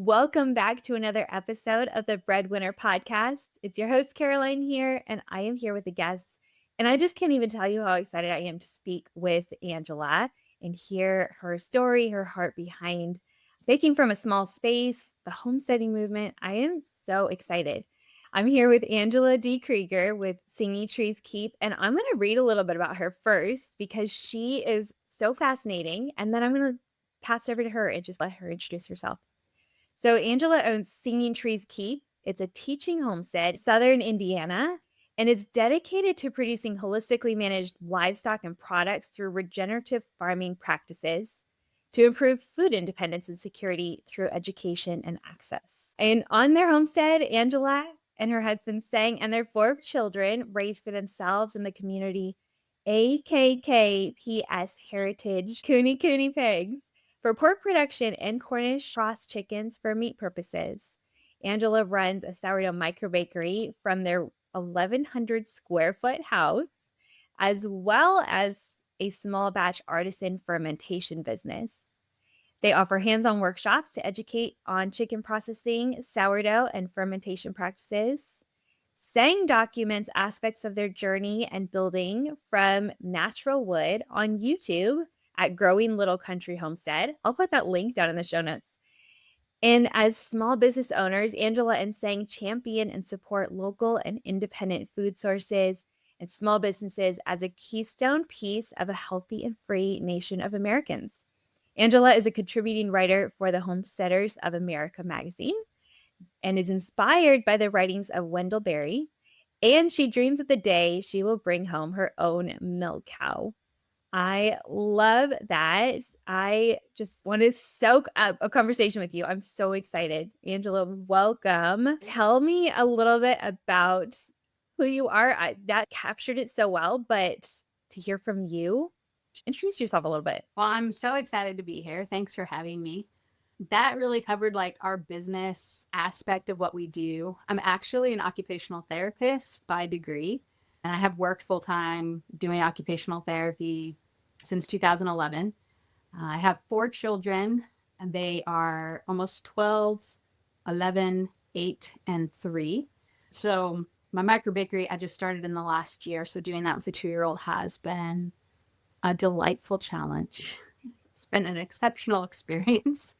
Welcome back to another episode of the Breadwinner Podcast. It's your host, Caroline, here, and I am here with a guest. And I just can't even tell you how excited I am to speak with Angela and hear her story, her heart behind baking from a small space, the homesteading movement. I am so excited. I'm here with Angela D. Krieger with Singing Trees Keep, and I'm going to read a little bit about her first because she is so fascinating. And then I'm going to pass it over to her and just let her introduce herself. So Angela owns Singing Trees Keep. It's a teaching homestead in southern Indiana, and it's dedicated to producing holistically managed livestock and products through regenerative farming practices to improve food independence and security through education and access. And on their homestead, Angela and her husband sang and their 4 children raised for themselves and the community AKKPS Heritage Cooney pigs for pork production and Cornish cross chickens for meat purposes. Angela runs a sourdough microbakery from their 1,100 square foot house, as well as a small batch artisan fermentation business. They offer hands-on workshops to educate on chicken processing, sourdough, and fermentation practices. Sang documents aspects of their journey and building from natural wood on YouTube at Growing Little Country Homestead. I'll put that link down in the show notes. And as small business owners, Angela and Sang champion and support local and independent food sources and small businesses as a keystone piece of a healthy and free nation of Americans. Angela is a contributing writer for the Homesteaders of America magazine and is inspired by the writings of Wendell Berry, and she dreams of the day she will bring home her own milk cow. I love that. I just want to soak up a conversation with you. I'm so excited. Angela, welcome. Tell me a little bit about who you are. That captured it so well, but to hear from you, introduce yourself a little bit. Well, I'm so excited to be here. Thanks for having me. That really covered like our business aspect of what we do. I'm actually an occupational therapist by degree, and I have worked full time doing occupational therapy since 2011. I have 4 children, and they are almost 12, 11, 8, and 3. So my microbakery, I just started in the last year. So doing that with a 2-year-old has been a delightful challenge. It's been an exceptional experience.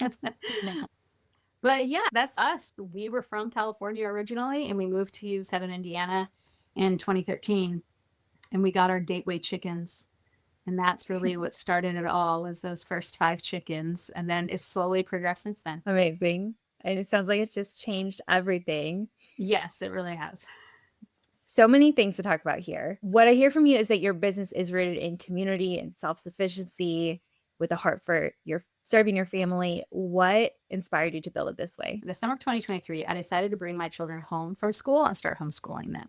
But yeah, that's us. We were from California originally, and we moved to Southern Indiana in 2013, and we got our gateway chickens. And that's really what started it all, was those first 5 chickens. And then it's slowly progressed since then. Amazing. And it sounds like it just changed everything. Yes, it really has. So many things to talk about here. What I hear from you is that your business is rooted in community and self-sufficiency with a heart for your serving your family. What inspired you to build it this way? The summer of 2023, I decided to bring my children home from school and start homeschooling them.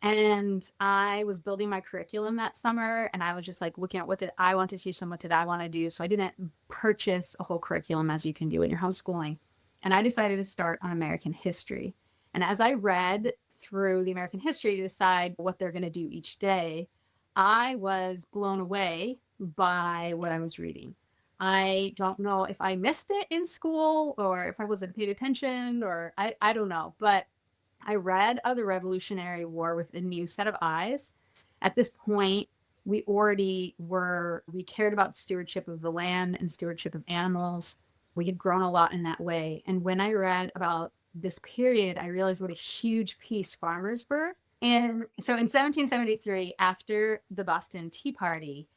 And I was building my curriculum that summer, and I was just like looking at what did I want to teach them, what did I want to do. So I didn't purchase a whole curriculum as you can do when you're homeschooling. And I decided to start on American history. And as I read through the American history to decide what they're going to do each day, I was blown away by what I was reading. I don't know if I missed it in school or if I wasn't paying attention, or I don't know, but I read of the Revolutionary War with a new set of eyes. At this point, we cared about stewardship of the land and stewardship of animals. We had grown a lot in that way. And when I read about this period, I realized what a huge piece farmers were. And so in 1773, after the Boston Tea Party,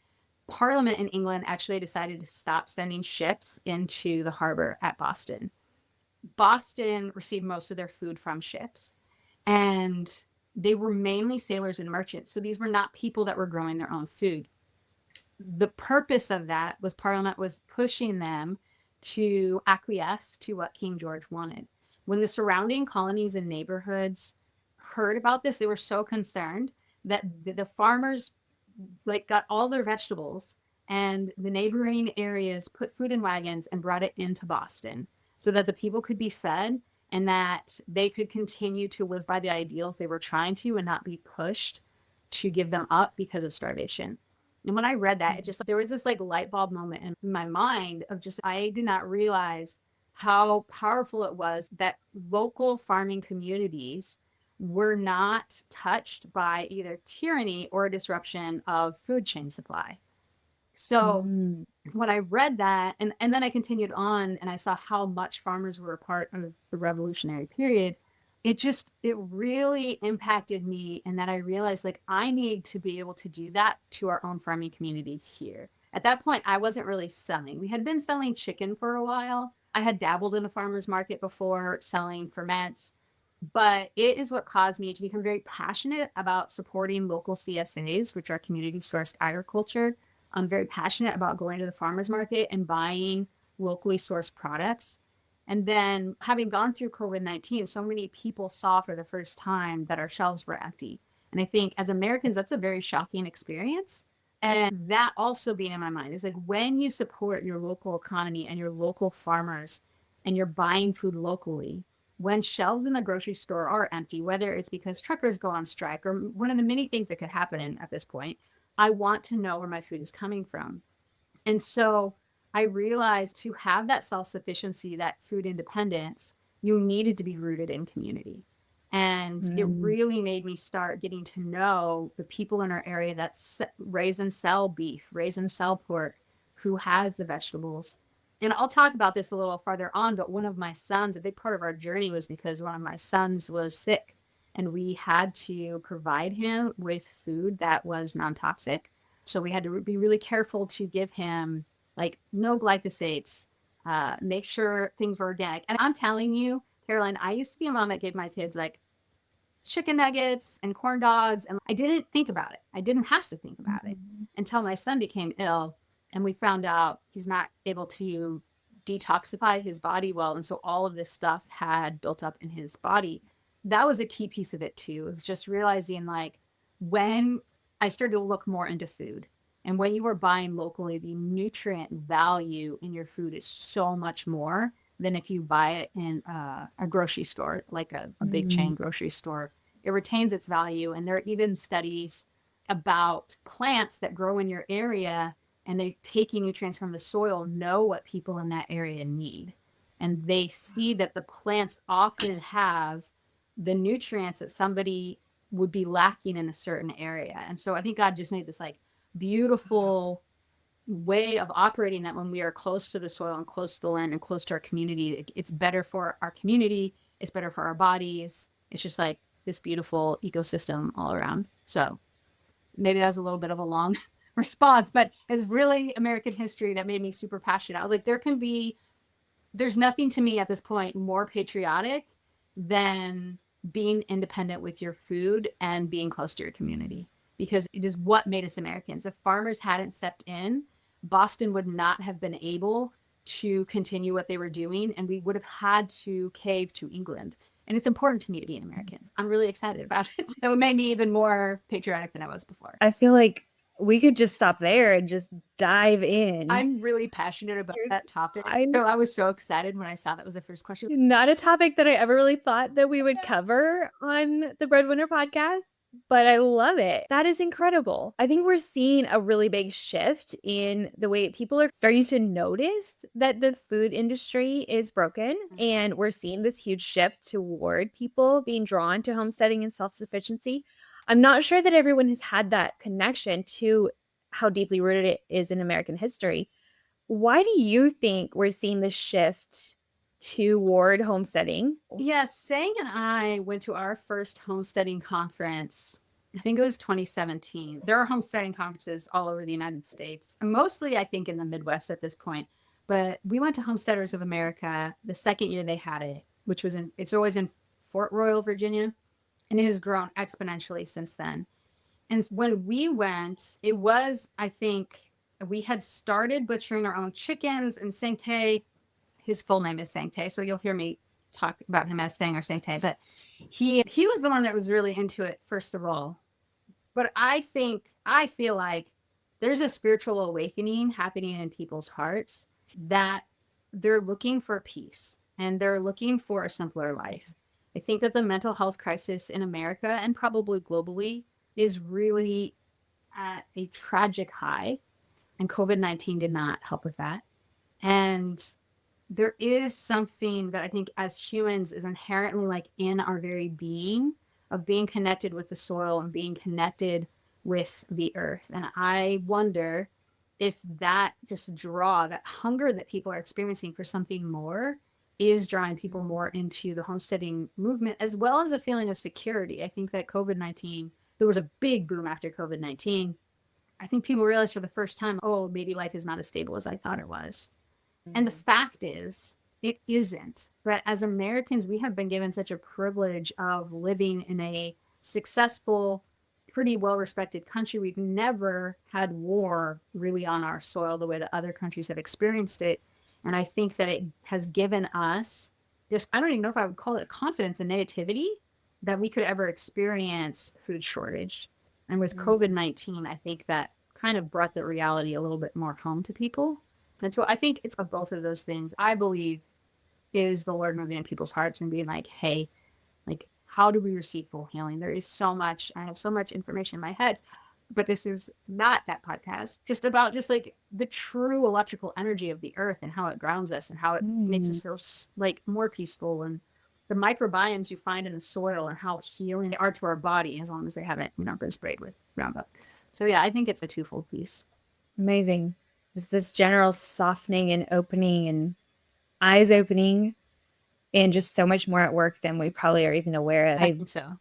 Parliament in England actually decided to stop sending ships into the harbor at Boston. Boston received most of their food from ships, and they were mainly sailors and merchants. So these were not people that were growing their own food. The purpose of that was Parliament was pushing them to acquiesce to what King George wanted. When the surrounding colonies and neighborhoods heard about this, they were so concerned that the farmers like got all their vegetables, and the neighboring areas put food in wagons and brought it into Boston so that the people could be fed and that they could continue to live by the ideals they were trying to and not be pushed to give them up because of starvation. And when I read that, there was this like light bulb moment in my mind of just, I did not realize how powerful it was that local farming communities were not touched by either tyranny or a disruption of food chain supply. So Mm. when I read that, and then I continued on and I saw how much farmers were a part of the revolutionary period, it really impacted me. And that I realized like I need to be able to do that to our own farming community here. At that point, I wasn't really selling. We had been selling chicken for a while. I had dabbled in a farmer's market before selling ferments, but it is what caused me to become very passionate about supporting local CSAs, which are community sourced agriculture. I'm very passionate about going to the farmers market and buying locally sourced products. And then having gone through COVID-19, so many people saw for the first time that our shelves were empty. And I think as Americans, that's a very shocking experience. And that also being in my mind is like when you support your local economy and your local farmers and you're buying food locally, when shelves in the grocery store are empty, whether it's because truckers go on strike or one of the many things that could happen at this point, I want to know where my food is coming from. And so I realized to have that self sufficiency, that food independence, you needed to be rooted in community. And it Mm. really made me start getting to know the people in our area that raise and sell beef, raise and sell pork, who has the vegetables. And I'll talk about this a little farther on, but one of my sons, a big part of our journey was because one of my sons was sick and we had to provide him with food that was non toxic. So we had to be really careful to give him like no glyphosates, make sure things were organic. And I'm telling you, Caroline, I used to be a mom that gave my kids like chicken nuggets and corn dogs, and I didn't think about it. I didn't have to think about it Mm. until my son became ill, and we found out he's not able to detoxify his body well, and so all of this stuff had built up in his body. That was a key piece of it too. It was just realizing like when I started to look more into food. And when you are buying locally, the nutrient value in your food is so much more than if you buy it in a grocery store, like a big Mm. chain grocery store. It retains its value. And there are even studies about plants that grow in your area and they taking nutrients from the soil, know what people in that area need. And they see that the plants often have the nutrients that somebody would be lacking in a certain area. And so I think God just made this like beautiful way of operating that when we are close to the soil and close to the land and close to our community, it's better for our community, it's better for our bodies. It's just like this beautiful ecosystem all around. So maybe that was a little bit of a long response, but it's really American history that made me super passionate. I was like, there's nothing to me at this point more patriotic than being independent with your food and being close to your community because it is what made us Americans. If farmers hadn't stepped in, Boston would not have been able to continue what they were doing, and we would have had to cave to England. And it's important to me to be an American. I'm really excited about it. So it made me even more patriotic than I was before. I feel like we could just stop there and just dive in. I'm really passionate about Here's that topic. I So I was so excited when I saw that was the first question. Not a topic that I ever really thought that we would cover on the Breadwinner podcast, but I love it. That is incredible. I think we're seeing a really big shift in the way people are starting to notice that the food industry is broken. And we're seeing this huge shift toward people being drawn to homesteading and self sufficiency. I'm not sure that everyone has had that connection to how deeply rooted it is in American history. Why do you think we're seeing this shift toward homesteading? Yes, Sang and I went to our first homesteading conference. I think it was 2017. There are homesteading conferences all over the United States, mostly, I think, in the Midwest at this point. But we went to Homesteaders of America the second year they had it, which was it's always in Fort Royal, Virginia, and it has grown exponentially since then. And when we went, it was, I think, we had started butchering our own chickens, and Sancte, his full name is Sancte, so you'll hear me talk about him as Sang or Sancte, but he was the one that was really into it first of all. But I feel like there's a spiritual awakening happening in people's hearts that they're looking for peace and they're looking for a simpler life. I think that the mental health crisis in America and probably globally is really at a tragic high, and COVID-19 did not help with that. And there is something that I think as humans is inherently like in our very being of being connected with the soil and being connected with the earth. And I wonder if that just draw, that hunger that people are experiencing for something more is drawing people more into the homesteading movement, as well as a feeling of security. I think that COVID-19, there was a big boom after COVID-19. I think people realized for the first time, oh, maybe life is not as stable as I thought it was. And the Mhm. fact is, it isn't. But as Americans, we have been given such a privilege of living in a successful, pretty well respected country. We've never had war really on our soil the way that other countries have experienced it. And I think that it has given us just, I don't even know if I would call it confidence and nativity that we could ever experience food shortage. And with COVID Mhm. 19, I think that kind of brought the reality a little bit more home to people. And so I think it's of both of those things. I believe it is the Lord moving in people's hearts and being like, hey, like, how do we receive full healing? There is so much, I have so much information in my head, but this is not that podcast, just about just like the true electrical energy of the earth and how it grounds us and how it makes Mm. us feel like more peaceful, and the microbiomes you find in the soil and how healing they are to our body as long as they haven't, been sprayed with Roundup. So yeah, I think it's a twofold piece. Amazing. It's this general softening and opening and eyes opening and just so much more at work than we probably are even aware of. I think so.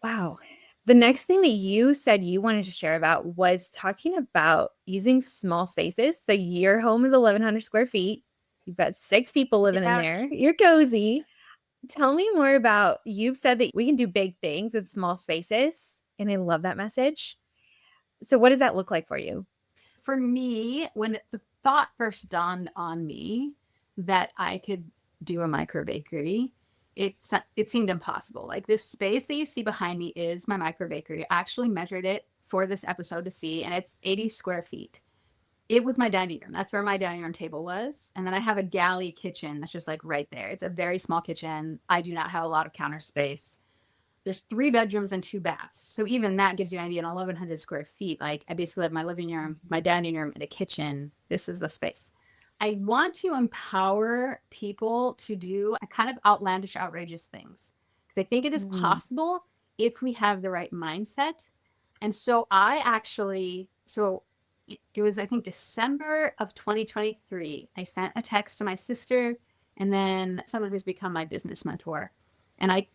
Wow. The next thing that you said you wanted to share about was talking about using small spaces. So your home is 1,100 square feet. You've got 6 people living in Yeah. there. You're cozy. Tell me more about, you've said that we can do big things in small spaces, and I love that message. So what does that look like for you? For me, when the thought first dawned on me that I could do a microbakery, it seemed impossible. Like this space that you see behind me is my microbakery. I actually measured it for this episode to see, and it's 80 square feet. It was my dining room. That's where my dining room table was. And then I have a galley kitchen that's just like right there. It's a very small kitchen. I do not have a lot of counter space. There's 3 bedrooms and 2 baths. So even that gives you an idea on 1,100 square feet. Like I basically have my living room, my dining room, and a kitchen. This is the space. I want to empower people to do a kind of outlandish, outrageous things because I think it is Mm. possible if we have the right mindset. And so I actually, so it was, I think, December of 2023. I sent a text to my sister and then someone who's become my business mentor. And I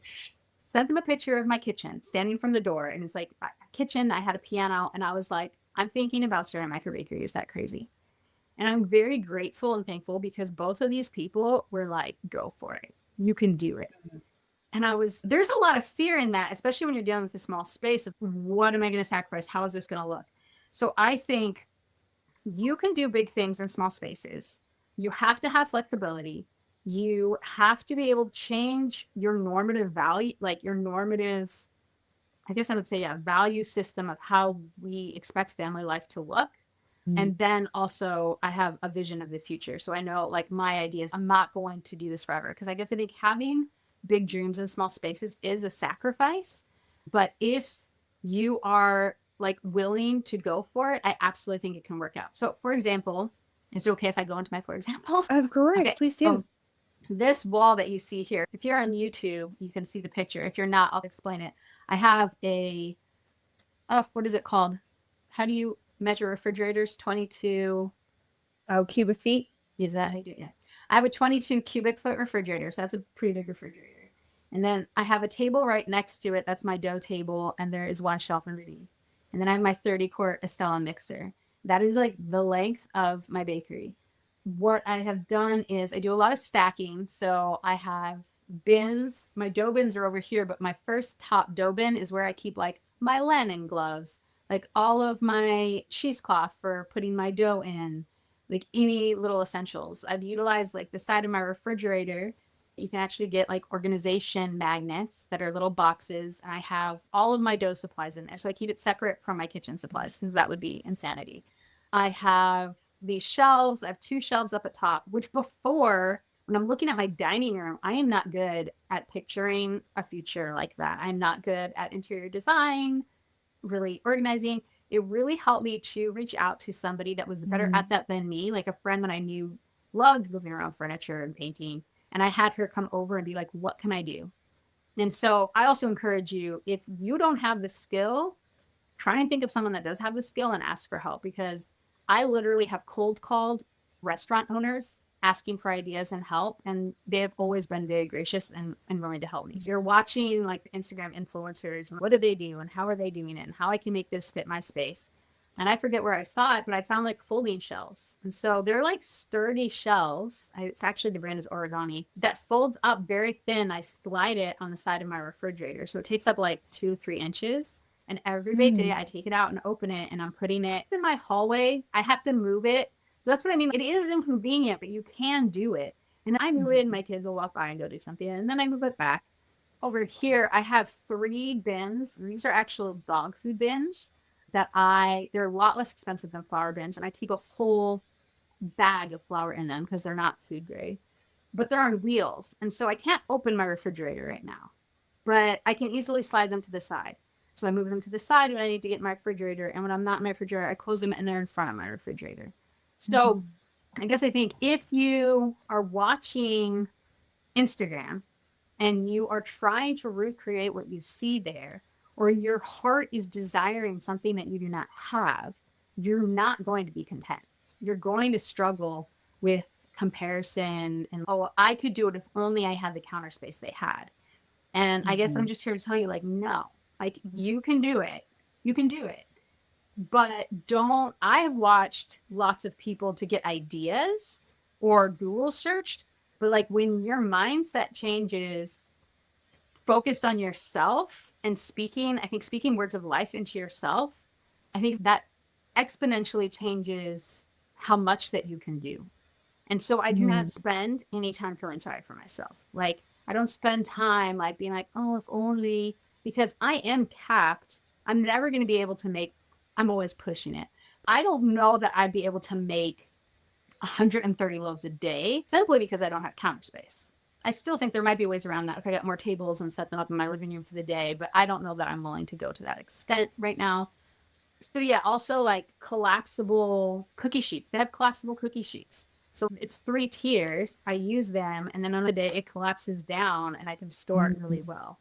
sent them a picture of my kitchen standing from the door. And it's like a kitchen, I had a piano, and I was like, I'm thinking about starting a microbakery. Is that crazy? And I'm very grateful and thankful because both of these people were like, go for it. You can do it. And there's a lot of fear in that, especially when you're dealing with a small space of what am I going to sacrifice? How is this going to look? So I think you can do big things in small spaces. You have to have flexibility. You have to be able to change your normative value, like your normative, I guess I would say, yeah, value system of how we expect family life to look. Mm. And then also, I have a vision of the future. So I know, like, my ideas, I'm not going to do this forever because I guess I think having big dreams in small spaces is a sacrifice. But if you are like willing to go for it, I absolutely think it can work out. So, for example, is it okay if I go into my for example? Of course, Okay. please do. So, this wall that you see here, if you're on YouTube, you can see the picture. If you're not, I'll explain it. I have what is it called? How do you measure refrigerators? 22. Oh, cubic feet. Is that how you do it? Yeah. I have a 22 cubic foot refrigerator. So that's a pretty big refrigerator. And then I have a table right next to it. That's my dough table. And there is one shelf underneath. And then I have my 30-quart Estella mixer. That is like the length of my bakery. What I have done is I do a lot of stacking. So I have bins. My dough bins are over here, but my first top dough bin is where I keep like my linen gloves, like all of my cheesecloth for putting my dough in, like any little essentials. I've utilized like the side of my refrigerator. You can actually get like organization magnets that are little boxes. And I have all of my dough supplies in there. So I keep it separate from my kitchen supplies because that would be insanity. I have these shelves. I have 2 shelves up at top, which before, when I'm looking at my dining room, I am not good at picturing a future like that. I'm not good at interior design, really organizing. It really helped me to reach out to somebody that was better Mm. at that than me, like a friend that I knew loved moving around furniture and painting. And I had her come over and be like, what can I do? And so I also encourage you, if you don't have the skill, try and think of someone that does have the skill and ask for help, because I literally have cold called restaurant owners asking for ideas and help, and they have always been very gracious and willing to help me. So you're watching like Instagram influencers and what do they do and how are they doing it and how I can make this fit my space. And I forget where I saw it, but I found like folding shelves. And so they're like sturdy shelves. It's actually, the brand is Origami, that folds up very thin. I slide it on the side of my refrigerator. So it takes up like 2 to 3 inches. And every day I take it out and open it, and I'm putting it in my hallway. I have to move it. So that's what I mean. It is inconvenient, but you can do it. And I move it and my kids will walk by and go do something. And then I move it back. Over here, I have 3 bins. These are actual dog food bins they're a lot less expensive than flour bins. And I keep a whole bag of flour in them because they're not food grade, but they're on wheels. And so I can't open my refrigerator right now, but I can easily slide them to the side. So I move them to the side when I need to get in my refrigerator. And when I'm not in my refrigerator, I close them and they're in front of my refrigerator. So I guess I think if you are watching Instagram and you are trying to recreate what you see there, or your heart is desiring something that you do not have, you're not going to be content. You're going to struggle with comparison and, oh, I could do it if only I had the counter space they had. And I guess I'm just here to tell you, like, no, like you can do it. You can do it. But I have watched lots of people to get ideas or Google searched, but like when your mindset changes, focused on yourself and speaking words of life into yourself, I think that exponentially changes how much that you can do. And so I do not spend any time feeling sorry for myself. Like I don't spend time like being like, oh, if only, because I am capped. I'm never going to be able to I'm always pushing it. I don't know that I'd be able to make 130 loaves a day simply because I don't have counter space. I still think there might be ways around that if I got more tables and set them up in my living room for the day, but I don't know that I'm willing to go to that extent right now. So yeah, also like collapsible cookie sheets. They have collapsible cookie sheets. So it's 3 tiers. I use them, and then on the day it collapses down and I can store it really well.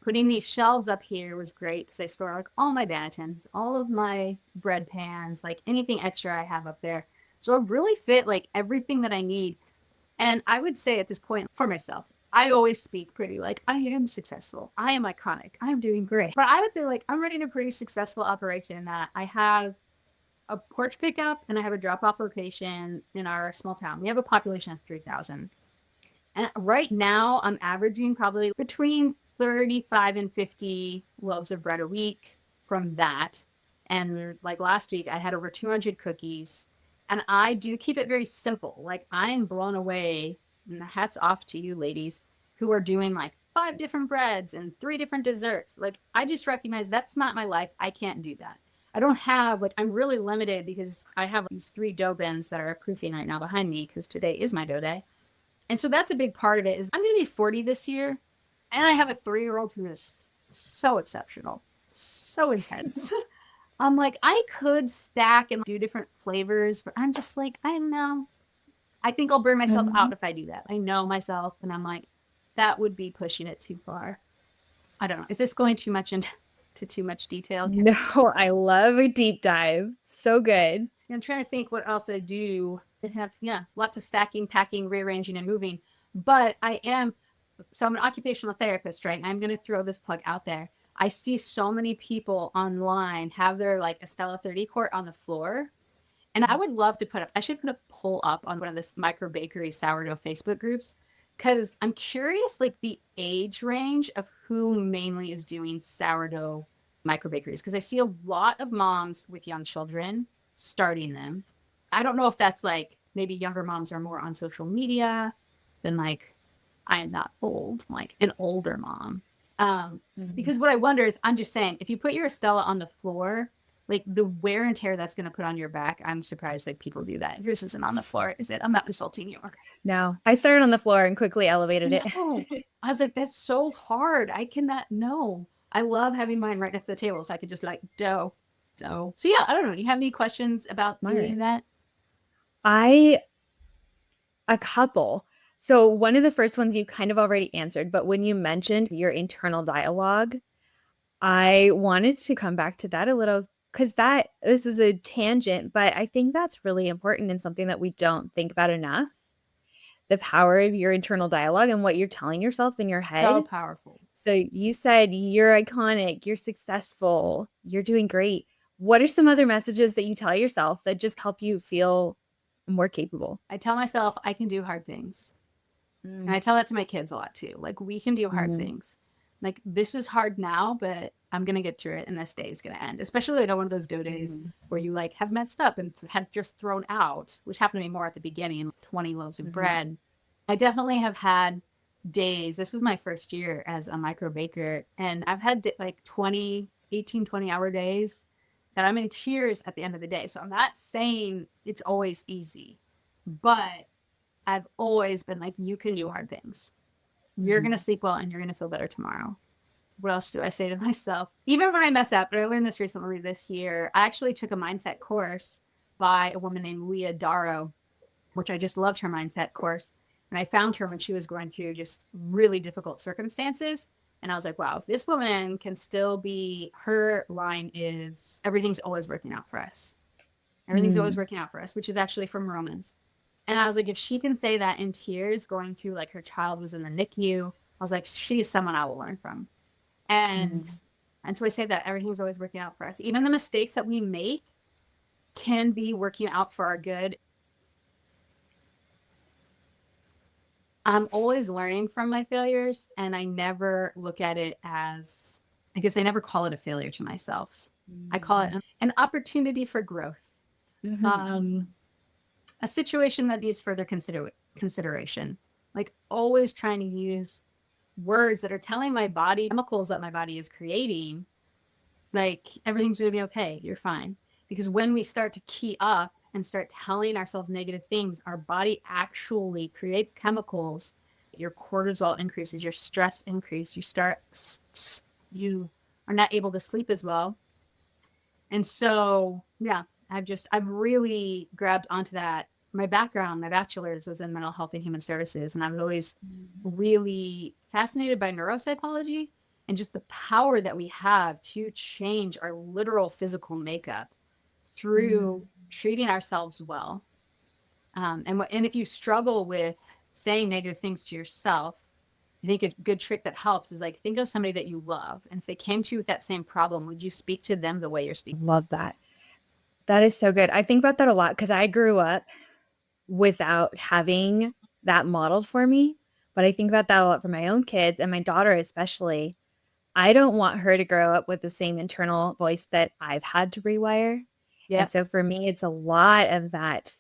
Putting these shelves up here was great because I store like all my bannetons, all of my bread pans, like anything extra I have up there. So it really fit like everything that I need. And I would say at this point for myself, I always speak pretty like I am successful. I am iconic. I'm doing great. But I would say like I'm running a pretty successful operation that I have a porch pickup and I have a drop off location in our small town. We have a population of 3,000. And right now I'm averaging probably between 35 and 50 loaves of bread a week from that. And like last week I had over 200 cookies. And I do keep it very simple. Like I'm blown away, and hats off to you ladies who are doing like 5 different breads and 3 different desserts. Like I just recognize that's not my life. I can't do that. I don't have like, I'm really limited because I have these 3 dough bins that are proofing right now behind me because today is my dough day. And so that's a big part of it is I'm going to be 40 this year. And I have a 3-year-old who is so exceptional, so intense. I'm like, I could stack and do different flavors, but I'm just like, I don't know. I think I'll burn myself out if I do that. I know myself, and I'm like, that would be pushing it too far. I don't know. Is this going too much into too much detail? No, I love a deep dive. So good. I'm trying to think what else I do. I have, lots of stacking, packing, rearranging, and moving. But I'm an occupational therapist, right? And I'm going to throw this plug out there. I see so many people online have their like Estella 30 quart on the floor. And I would love to I should put a poll up on one of this Microbakery sourdough Facebook groups, because I'm curious, like the age range of who mainly is doing sourdough microbakeries. Because I see a lot of moms with young children starting them. I don't know if that's like maybe younger moms are more on social media than like, I am not old, like an older mom. Because what I wonder is, I'm just saying, if you put your Estella on the floor, like the wear and tear that's going to put on your back, I'm surprised that people do that. Yours isn't on the floor, is it? I'm not insulting you. No, I started on the floor and quickly elevated it. I was like, that's so hard. I cannot know. I love having mine right next to the table so I could just like dough. So yeah, I don't know. Do you have any questions about any of that? I A couple. So one of the first ones you kind of already answered, but when you mentioned your internal dialogue, I wanted to come back to that a little because this is a tangent, but I think that's really important and something that we don't think about enough. The power of your internal dialogue and what you're telling yourself in your So head. powerful. So you said you're iconic, you're successful, you're doing great. What are some other messages that you tell yourself that just help you feel more capable? I tell myself I can do hard things. And Mm, I tell that to my kids a lot too. Like, we can do hard mhm, things. Like, this is hard now, but I'm going to get through it and this day is going to end. Especially like on one of those dough days mhm, where you like have messed up and had just thrown out, which happened to me more at the beginning, 20 loaves of mhm, bread. I definitely have had days. This was my first year as a micro baker. And I've had like 20 hour days that I'm in tears at the end of the day. So I'm not saying it's always easy, but I've always been like, you can do hard things. You're going to mhm, sleep well and you're going to feel better tomorrow. What else do I say to myself? Even when I mess up, but I learned this recently this year. I actually took a mindset course by a woman named Leah Darrow, which I just loved her mindset course. And I found her when she was going through just really difficult circumstances. And I was like, wow, if this woman can still be, her line is, everything's always working out for us. Everything's always mm, working out for us, which is actually from Romans. And I was like, if she can say that in tears, going through like her child was in the NICU, I was like, she's someone I will learn from. And mm. and so I say that everything's always working out for us. Even the mistakes that we make can be working out for our good. I'm always learning from my failures, and I never look at it as, I guess I never call it a failure to myself. I call it Mhm, an opportunity for growth. mhm, Um, a situation that needs further consideration. Like, always trying to use words that are telling my body chemicals that my body is creating, like, everything's going to be okay. You're fine. Because when we start to key up and start telling ourselves negative things, our body actually creates chemicals. Your cortisol increases, your stress increases, you are not able to sleep as well. And so, yeah, I've really grabbed onto that. My background, my bachelor's was in mental health and human services, and I was always really fascinated by neuropsychology and just the power that we have to change our literal physical makeup through mhm, treating ourselves well. And if you struggle with saying negative things to yourself, I think a good trick that helps is like, think of somebody that you love, and if they came to you with that same problem, would you speak to them the way you're speaking? Love that. That is so good. I think about that a lot because I grew up without having that modeled for me, but I think about that a lot for my own kids and my daughter especially. I don't want her to grow up with the same internal voice that I've had to rewire. And Yep. so for me, it's a lot of that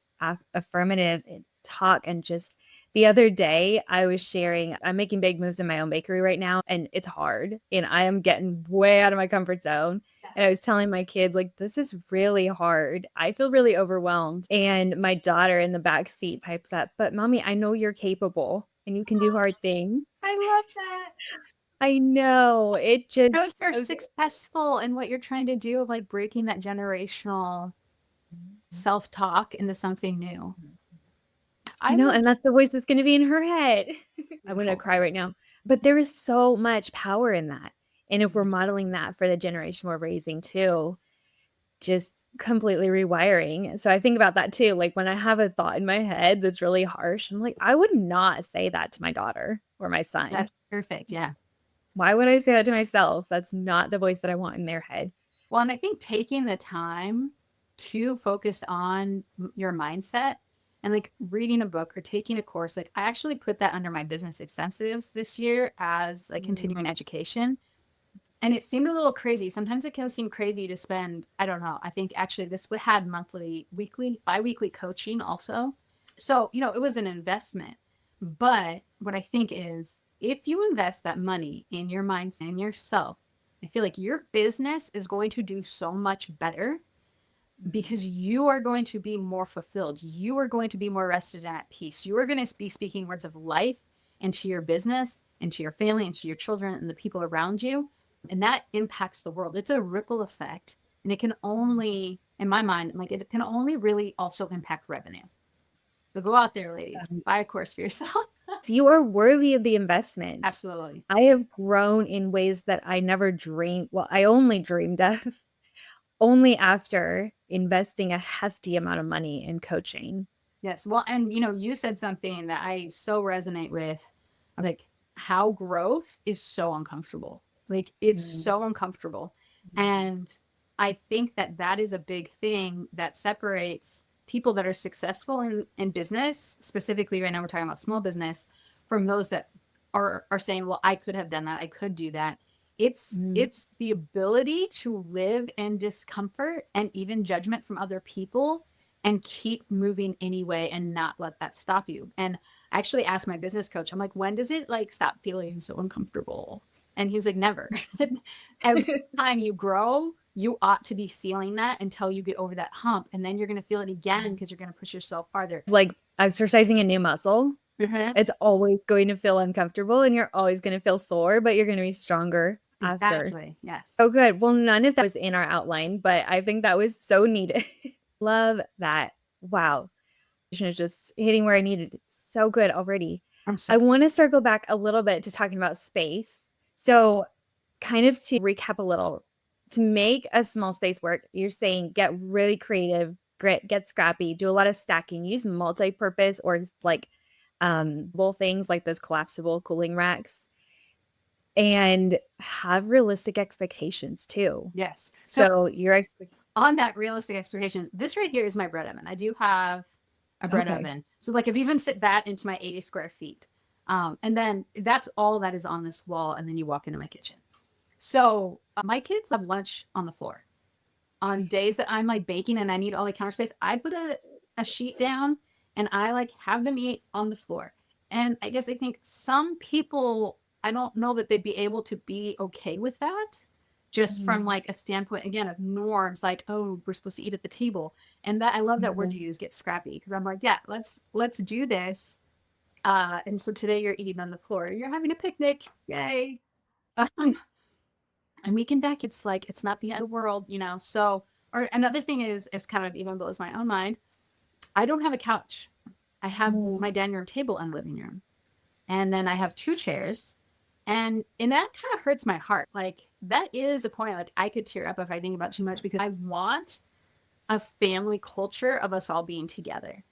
affirmative talk. And just the other day, I was sharing, I'm making big moves in my own bakery right now, and it's hard. And I am getting way out of my comfort zone. And I was telling my kids, like, this is really hard. I feel really overwhelmed. And my daughter in the back seat pipes up, but mommy, I know you're capable and you can do hard things. I love that. I know. It Those just are okay. successful in what you're trying to do of like breaking that generational self-talk into something new. I I know, would. and that's the voice that's gonna be in her head. I'm gonna Beautiful. cry right now. But there is so much power in that. And if we're modeling that for the generation we're raising too, just completely rewiring. So I think about that too. Like when I have a thought in my head that's really harsh, I'm like, I would not say that to my daughter or my son. That's perfect. Yeah. Why would I say that to myself? That's not the voice that I want in their head. Well, and I think taking the time to focus on your mindset and like reading a book or taking a course, like I actually put that under my business extensives this year as like Mm, continuing education. And it seemed a little crazy. Sometimes it can seem crazy to spend, I don't know. I think actually this had monthly, weekly, bi-weekly coaching also. So, it was an investment. But what I think is if you invest that money in your mindset and yourself, I feel like your business is going to do so much better mhm, because you are going to be more fulfilled. You are going to be more rested and at peace. You are going to be speaking words of life into your business, into your family, into your children, and the people around you. And that impacts the world. It's a ripple effect. And it can only, in my mind, like it can only really also impact revenue. So go out there, ladies, buy a course for yourself. You are worthy of the investment. Absolutely. I have grown in ways that I never dreamed. Well, I only dreamed of only after investing a hefty amount of money in coaching. Yes. Well, and you said something that I so resonate with, like how growth is so uncomfortable. Like it's Mm. so uncomfortable. And I think that that is a big thing that separates people that are successful in business, specifically right now we're talking about small business, from those that are saying, well, I could have done that. I could do that. Mm. It's the ability to live in discomfort and even judgment from other people and keep moving anyway and not let that stop you. And I actually asked my business coach, I'm like, when does it like stop feeling so uncomfortable? And he was like, never. Every time you grow, you ought to be feeling that until you get over that hump. And then you're going to feel it again because you're going to push yourself farther. It's like exercising a new muscle. Mm-hmm. It's always going to feel uncomfortable and you're always going to feel sore, but you're going to be stronger after. Exactly. Yes. Oh, good. Well, none of that was in our outline, but I think that was so needed. Love that. Wow. Is just hitting where I needed it. So good already. I'm so I want to circle back a little bit to talking about space. So, kind of to recap a little, to make a small space work, you're saying get really creative, get scrappy, do a lot of stacking, use multi-purpose or like things like those collapsible cooling racks, and have realistic expectations too. yes. So So your on that realistic expectations, this right here is my bread oven. I do have a bread okay. oven. So like I've even fit that into my 80 square feet. And then that's all that is on this wall. And then you walk into my kitchen. So my kids have lunch on the floor. On days that I'm like baking and I need all the counter space, I put a sheet down and I like have them eat on the floor. And I guess I think some people, I don't know that they'd be able to be okay with that just from like a standpoint again of norms, like, oh, we're supposed to eat at the table. And that I love that word you use, get scrappy, because I'm like, yeah, let's do this. And so today you're eating on the floor, you're having a picnic, yay. um, and we can deck, it's like it's not the end of the world. So, or another thing is kind of even blows my own mind, I don't have a couch. I have Mm. my dining room table and living room, and then I have two chairs, and that kind of hurts my heart. Like that is a point, like I could tear up if I think about too much, because I want a family culture of us all being together,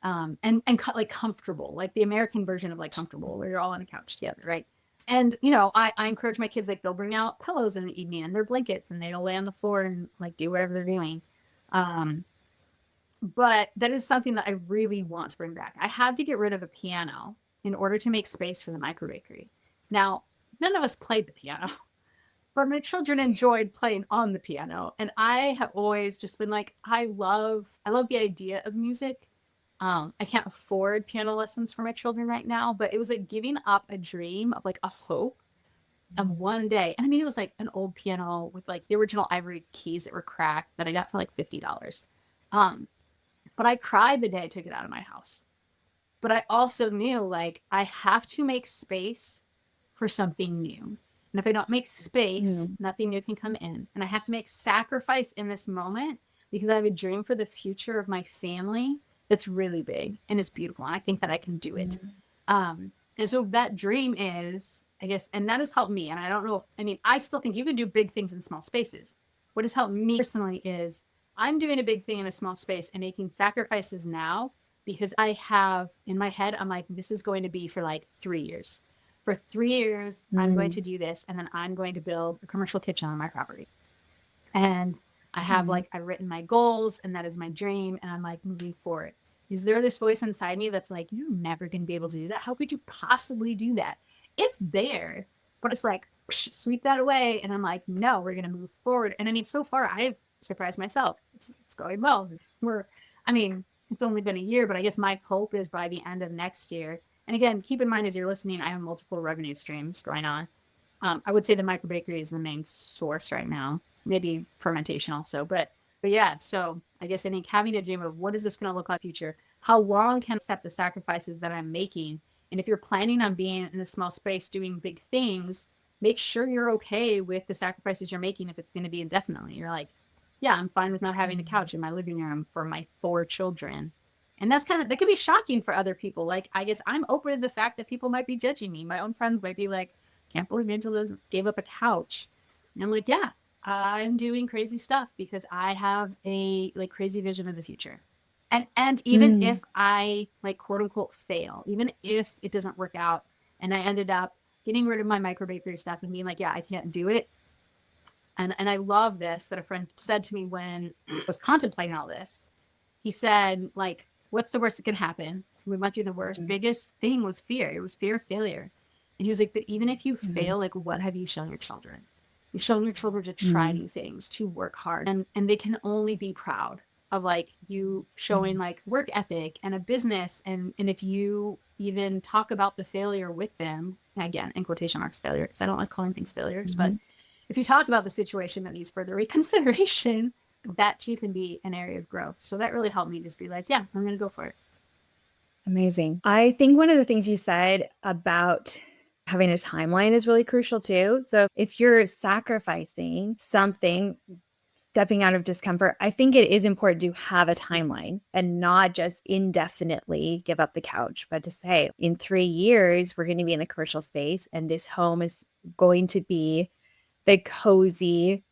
and like comfortable, like the American version of like comfortable, where you're all on a couch together, right? And I encourage my kids, like they'll bring out pillows in the evening and their blankets, and they'll lay on the floor and like do whatever they're doing. Um, but that is something that I really want to bring back. I had to get rid of a piano in order to make space for the microbakery. Now, none of us played the piano, but my children enjoyed playing on the piano, and I have always just been like, I love the idea of music. I can't afford piano lessons for my children right now, but it was like giving up a dream of like a hope of one day. And I mean, it was like an old piano with like the original ivory keys that were cracked that I got for like $50. Um, but I cried the day I took it out of my house. But I also knew like I have to make space for something new. And if I don't make space, Mm. nothing new can come in. And I have to make sacrifice in this moment because I have a dream for the future of my family that's really big and it's beautiful. And I think that I can do it. And so that dream is, I guess, and that has helped me. And I don't know if, I mean, I still think you can do big things in small spaces. What has helped me personally is I'm doing a big thing in a small space and making sacrifices now because I have in my head, I'm like, this is going to be for like 3 years. For 3 years, I'm going Mm. to do this, and then I'm going to build a commercial kitchen on my property. And I have Mm. like, I've written my goals, and that is my dream, and I'm like moving forward. Is there this voice inside me that's like, you're never going to be able to do that? How could you possibly do that? It's there, but it's like, sweep that away. And I'm like, no, we're going to move forward. And I mean, so far, I've surprised myself. It's going well. I mean, it's only been a year, but I guess my hope is by the end of next year. And again, keep in mind as you're listening, I have multiple revenue streams going on. I would say the microbakery is the main source right now, maybe fermentation also, but yeah. So I guess I think having a dream of what is this going to look like in the future? How long can I accept the sacrifices that I'm making? And if you're planning on being in a small space doing big things, make sure you're okay with the sacrifices you're making. If it's going to be indefinitely, you're like, yeah, I'm fine with not having a couch in my living room for my 4 children. And that can be shocking for other people. Like, I guess I'm open to the fact that people might be judging me. My own friends might be like, can't believe Angela gave up a couch. And I'm like, yeah, I'm doing crazy stuff because I have a like crazy vision of the future. And even Mm, if I like quote unquote fail, even if it doesn't work out and I ended up getting rid of my microbakery stuff and being like, yeah, I can't do it. And I love this that a friend said to me when I was contemplating all this. He said, like, what's the worst that can happen? We went through the worst. mm, Biggest thing was fear. It was fear of failure. And he was like, but even if you mm, fail, like, what have you shown your children? You've shown your children to try mm, new things, to work hard. And they can only be proud of like you showing mm, like work ethic and a business. And if you even talk about the failure with them, again, in quotation marks failure, because I don't like calling things failures, but mhm. if you talk about the situation that needs further reconsideration, that too can be an area of growth. So that really helped me just be like, yeah, I'm going to go for it. Amazing. I think one of the things you said about having a timeline is really crucial too. So if you're sacrificing something, stepping out of discomfort, I think it is important to have a timeline and not just indefinitely give up the couch, but to say in 3 years, we're going to be in a commercial space and this home is going to be the cozy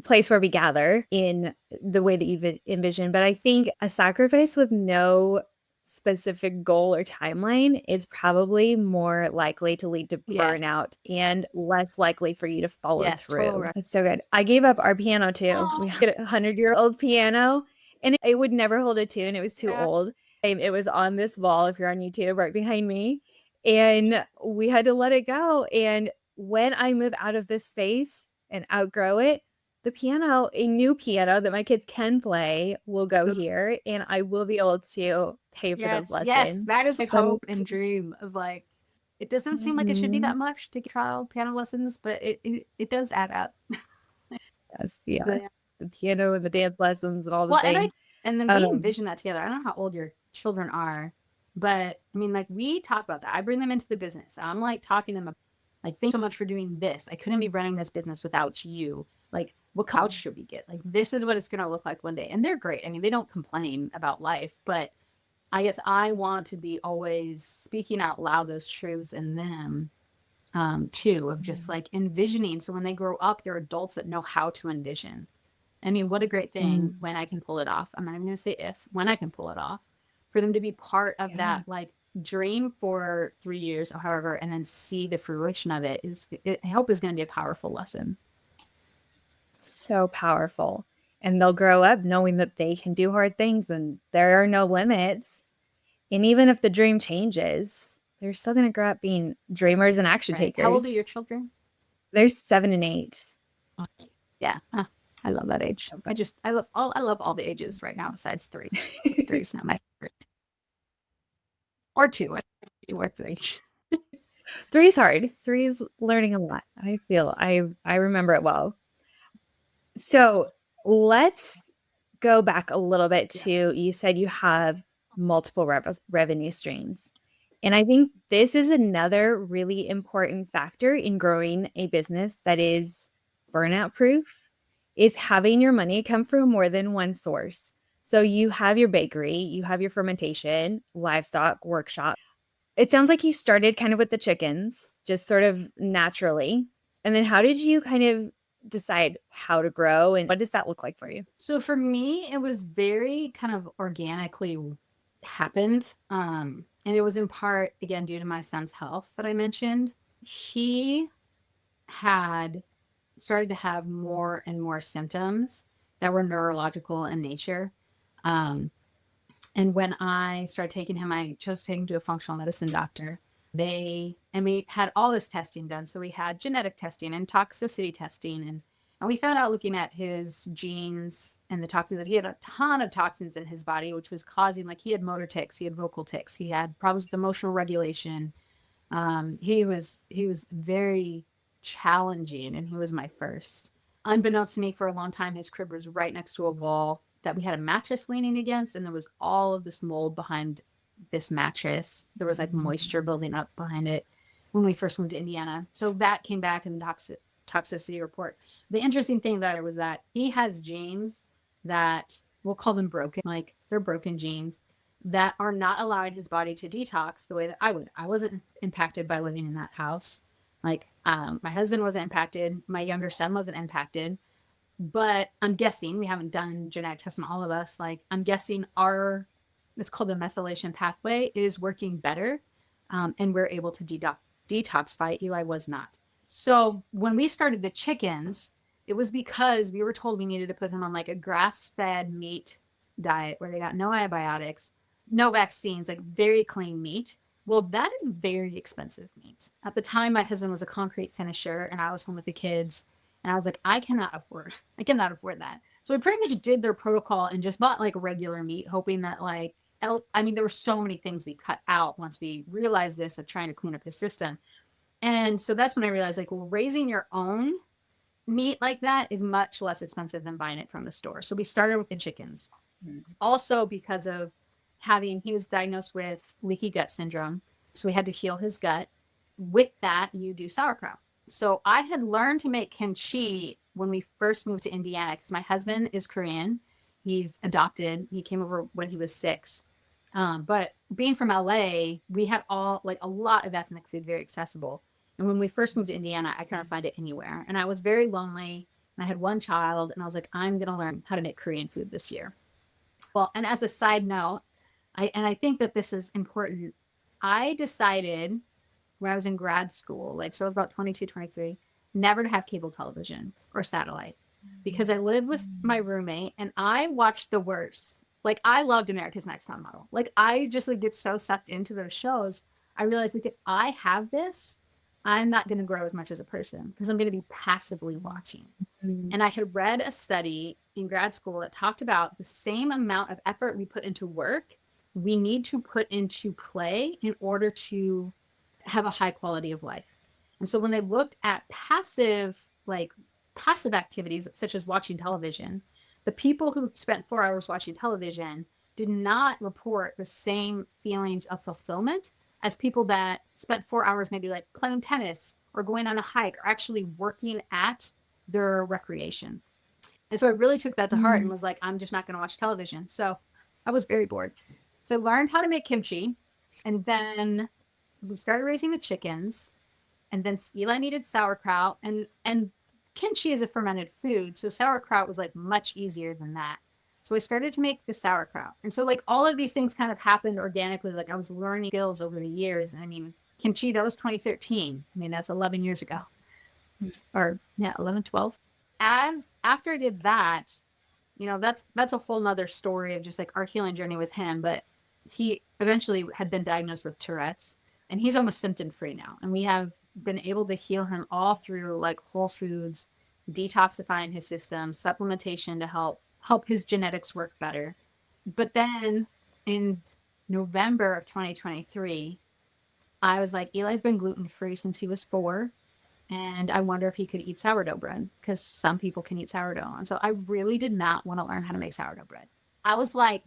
place where we gather in the way that you've envisioned. But I think a sacrifice with no specific goal or timeline is probably more likely to lead to Yeah. burnout and less likely for you to follow Yes, total through. right. That's so good. I gave up our piano too. We had a 100-year-old piano and it would never hold a tune. It was too Yeah. old. And it was on this wall, if you're on YouTube, right behind me. And we had to let it go. And when I move out of this space and outgrow it, the piano, a new piano that my kids can play, will go here, and I will be able to pay for those Yes, lessons. that is like But hope and dream of like, it doesn't seem like it should be Mhm. that much to get trial piano lessons, but it does add up. Yes, yeah. The, The piano and the dance lessons and all the well, things. and then we Um, envision that together. I don't know how old your children are, but I mean, like we talk about that. I bring them into the business. I'm like talking to them, like, thanks so much for doing this. I couldn't be running this business without you. Like, what couch should we get? Like, this is what it's going to look like one day. And they're great. I mean, they don't complain about life, but I guess I want to be always speaking out loud those truths in them, too, of just like envisioning. So when they grow up, they're adults that know how to envision. I mean, what a great thing mm, when I can pull it off. I'm not even going to say if, when I can pull it off, for them to be part of yeah. that like dream for 3 years or however, and then see the fruition of it I hope is going to be a powerful lesson. So powerful. And they'll grow up knowing that they can do hard things and there are no limits. And even if the dream changes, they're still going to grow up being dreamers and action Right. How old are your takers. children? They're 7 and 8. Okay. Yeah. I love that age. So I love all the ages right now besides three. Three's not my favorite. Or two. Or three. 3 is hard. 3 is learning a lot. I remember it well. So, let's go back a little bit Yeah. to you said you have multiple revenue streams. And I think this is another really important factor in growing a business that is burnout proof is having your money come from more than one source. So you have your bakery, you have your fermentation, livestock workshop. It sounds like you started kind of with the chickens, just sort of naturally. And then how did you kind of decide how to grow and what does that look like for you? So for me, it was very kind of organically happened. And it was in part, again, due to my son's health that I mentioned. He had started to have more and more symptoms that were neurological in nature. Um, and when I started taking him, I chose to take him to a functional medicine doctor. And we had all this testing done. So we had genetic testing and toxicity testing. And we found out looking at his genes and the toxins that he had a ton of toxins in his body, which was causing, like, he had motor tics, he had vocal tics, he had problems with emotional regulation. He was very challenging, and he was my first. Unbeknownst to me, for a long time, his crib was right next to a wall that we had a mattress leaning against, and there was all of this mold behind this mattress. There was like moisture building up behind it when we first moved to Indiana. So that came back in the toxicity report. The interesting thing there was that he has genes that we'll call them broken, like they're broken genes that are not allowing his body to detox the way that I would. I wasn't impacted by living in that house. Like, my husband wasn't impacted. My younger son wasn't impacted. But I'm guessing, we haven't done genetic tests on all of us. Like, I'm guessing it's called the methylation pathway, is working better. And we're able to detoxify. Eli was not. So when we started the chickens, it was because we were told we needed to put him on like a grass-fed meat diet where they got no antibiotics, no vaccines, like very clean meat. Well, that is very expensive meat. At the time, my husband was a concrete finisher and I was home with the kids. And I was like, I cannot afford that. So we pretty much did their protocol and just bought like regular meat, hoping that like, I mean, there were so many things we cut out once we realized this of trying to clean up his system. And so that's when I realized like, well, raising your own meat like that is much less expensive than buying it from the store. So we started with the chickens. Also because of he was diagnosed with leaky gut syndrome. So we had to heal his gut. With that, you do sauerkraut. So I had learned to make kimchi when we first moved to Indiana because my husband is Korean. He's adopted. He came over when he was 6. But being from LA, we had a lot of ethnic food very accessible. And when we first moved to Indiana, I couldn't find it anywhere. And I was very lonely. And I had one child. And I was like, I'm going to learn how to make Korean food this year. Well, and as a side note, I think that this is important. I decided when I was in grad school, like, so I was about 22, 23, never to have cable television or satellite because I lived with my roommate and I watched the worst. Like, I loved America's Next Top Model. Like, I just like get so sucked into those shows. I realized like if I have this, I'm not going to grow as much as a person because I'm going to be passively watching. And I had read a study in grad school that talked about the same amount of effort we put into work, we need to put into play in order to have a high quality of life. And so when they looked at passive activities such as watching television, the people who spent 4 hours watching television did not report the same feelings of fulfillment as people that spent 4 hours maybe like playing tennis or going on a hike or actually working at their recreation. And so I really took that to heart and was like, I'm just not going to watch television. So I was very bored. So I learned how to make kimchi. And then we started raising the chickens. And then Eli needed sauerkraut. And kimchi is a fermented food. So sauerkraut was like much easier than that. So I started to make the sauerkraut. And so like all of these things kind of happened organically. Like I was learning skills over the years. I mean, kimchi, that was 2013. I mean, that's 11 years ago. Or yeah, 11, 12. After I did that, that's a whole nother story of just like our healing journey with him. But he eventually had been diagnosed with Tourette's and he's almost symptom free now. And we have been able to heal him all through like whole foods, detoxifying his system, supplementation to help his genetics work better. But then in November of 2023, I was like, Eli's been gluten free since he was 4. And I wonder if he could eat sourdough bread because some people can eat sourdough. And so I really did not want to learn how to make sourdough bread. I was like,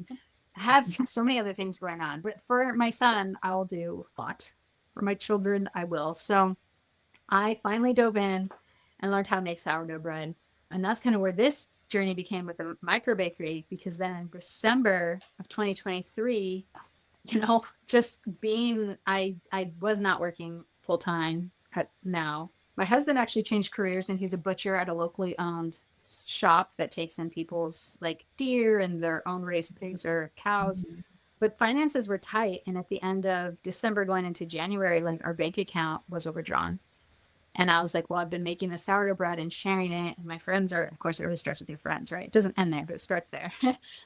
I have so many other things going on. But for my son, I'll do a lot. For my children, I will. So I finally dove in and learned how to make sourdough bread. And that's kind of where this journey became with the Microbakery because then in December of 2023, just I was not working full time now. My husband actually changed careers and he's a butcher at a locally owned shop that takes in people's like deer and their own raised pigs or cows. Mm-hmm. But finances were tight. And at the end of December going into January, like our bank account was overdrawn. And I was like, well, I've been making the sourdough bread and sharing it. And my friends of course, it really starts with your friends, right? It doesn't end there, but it starts there.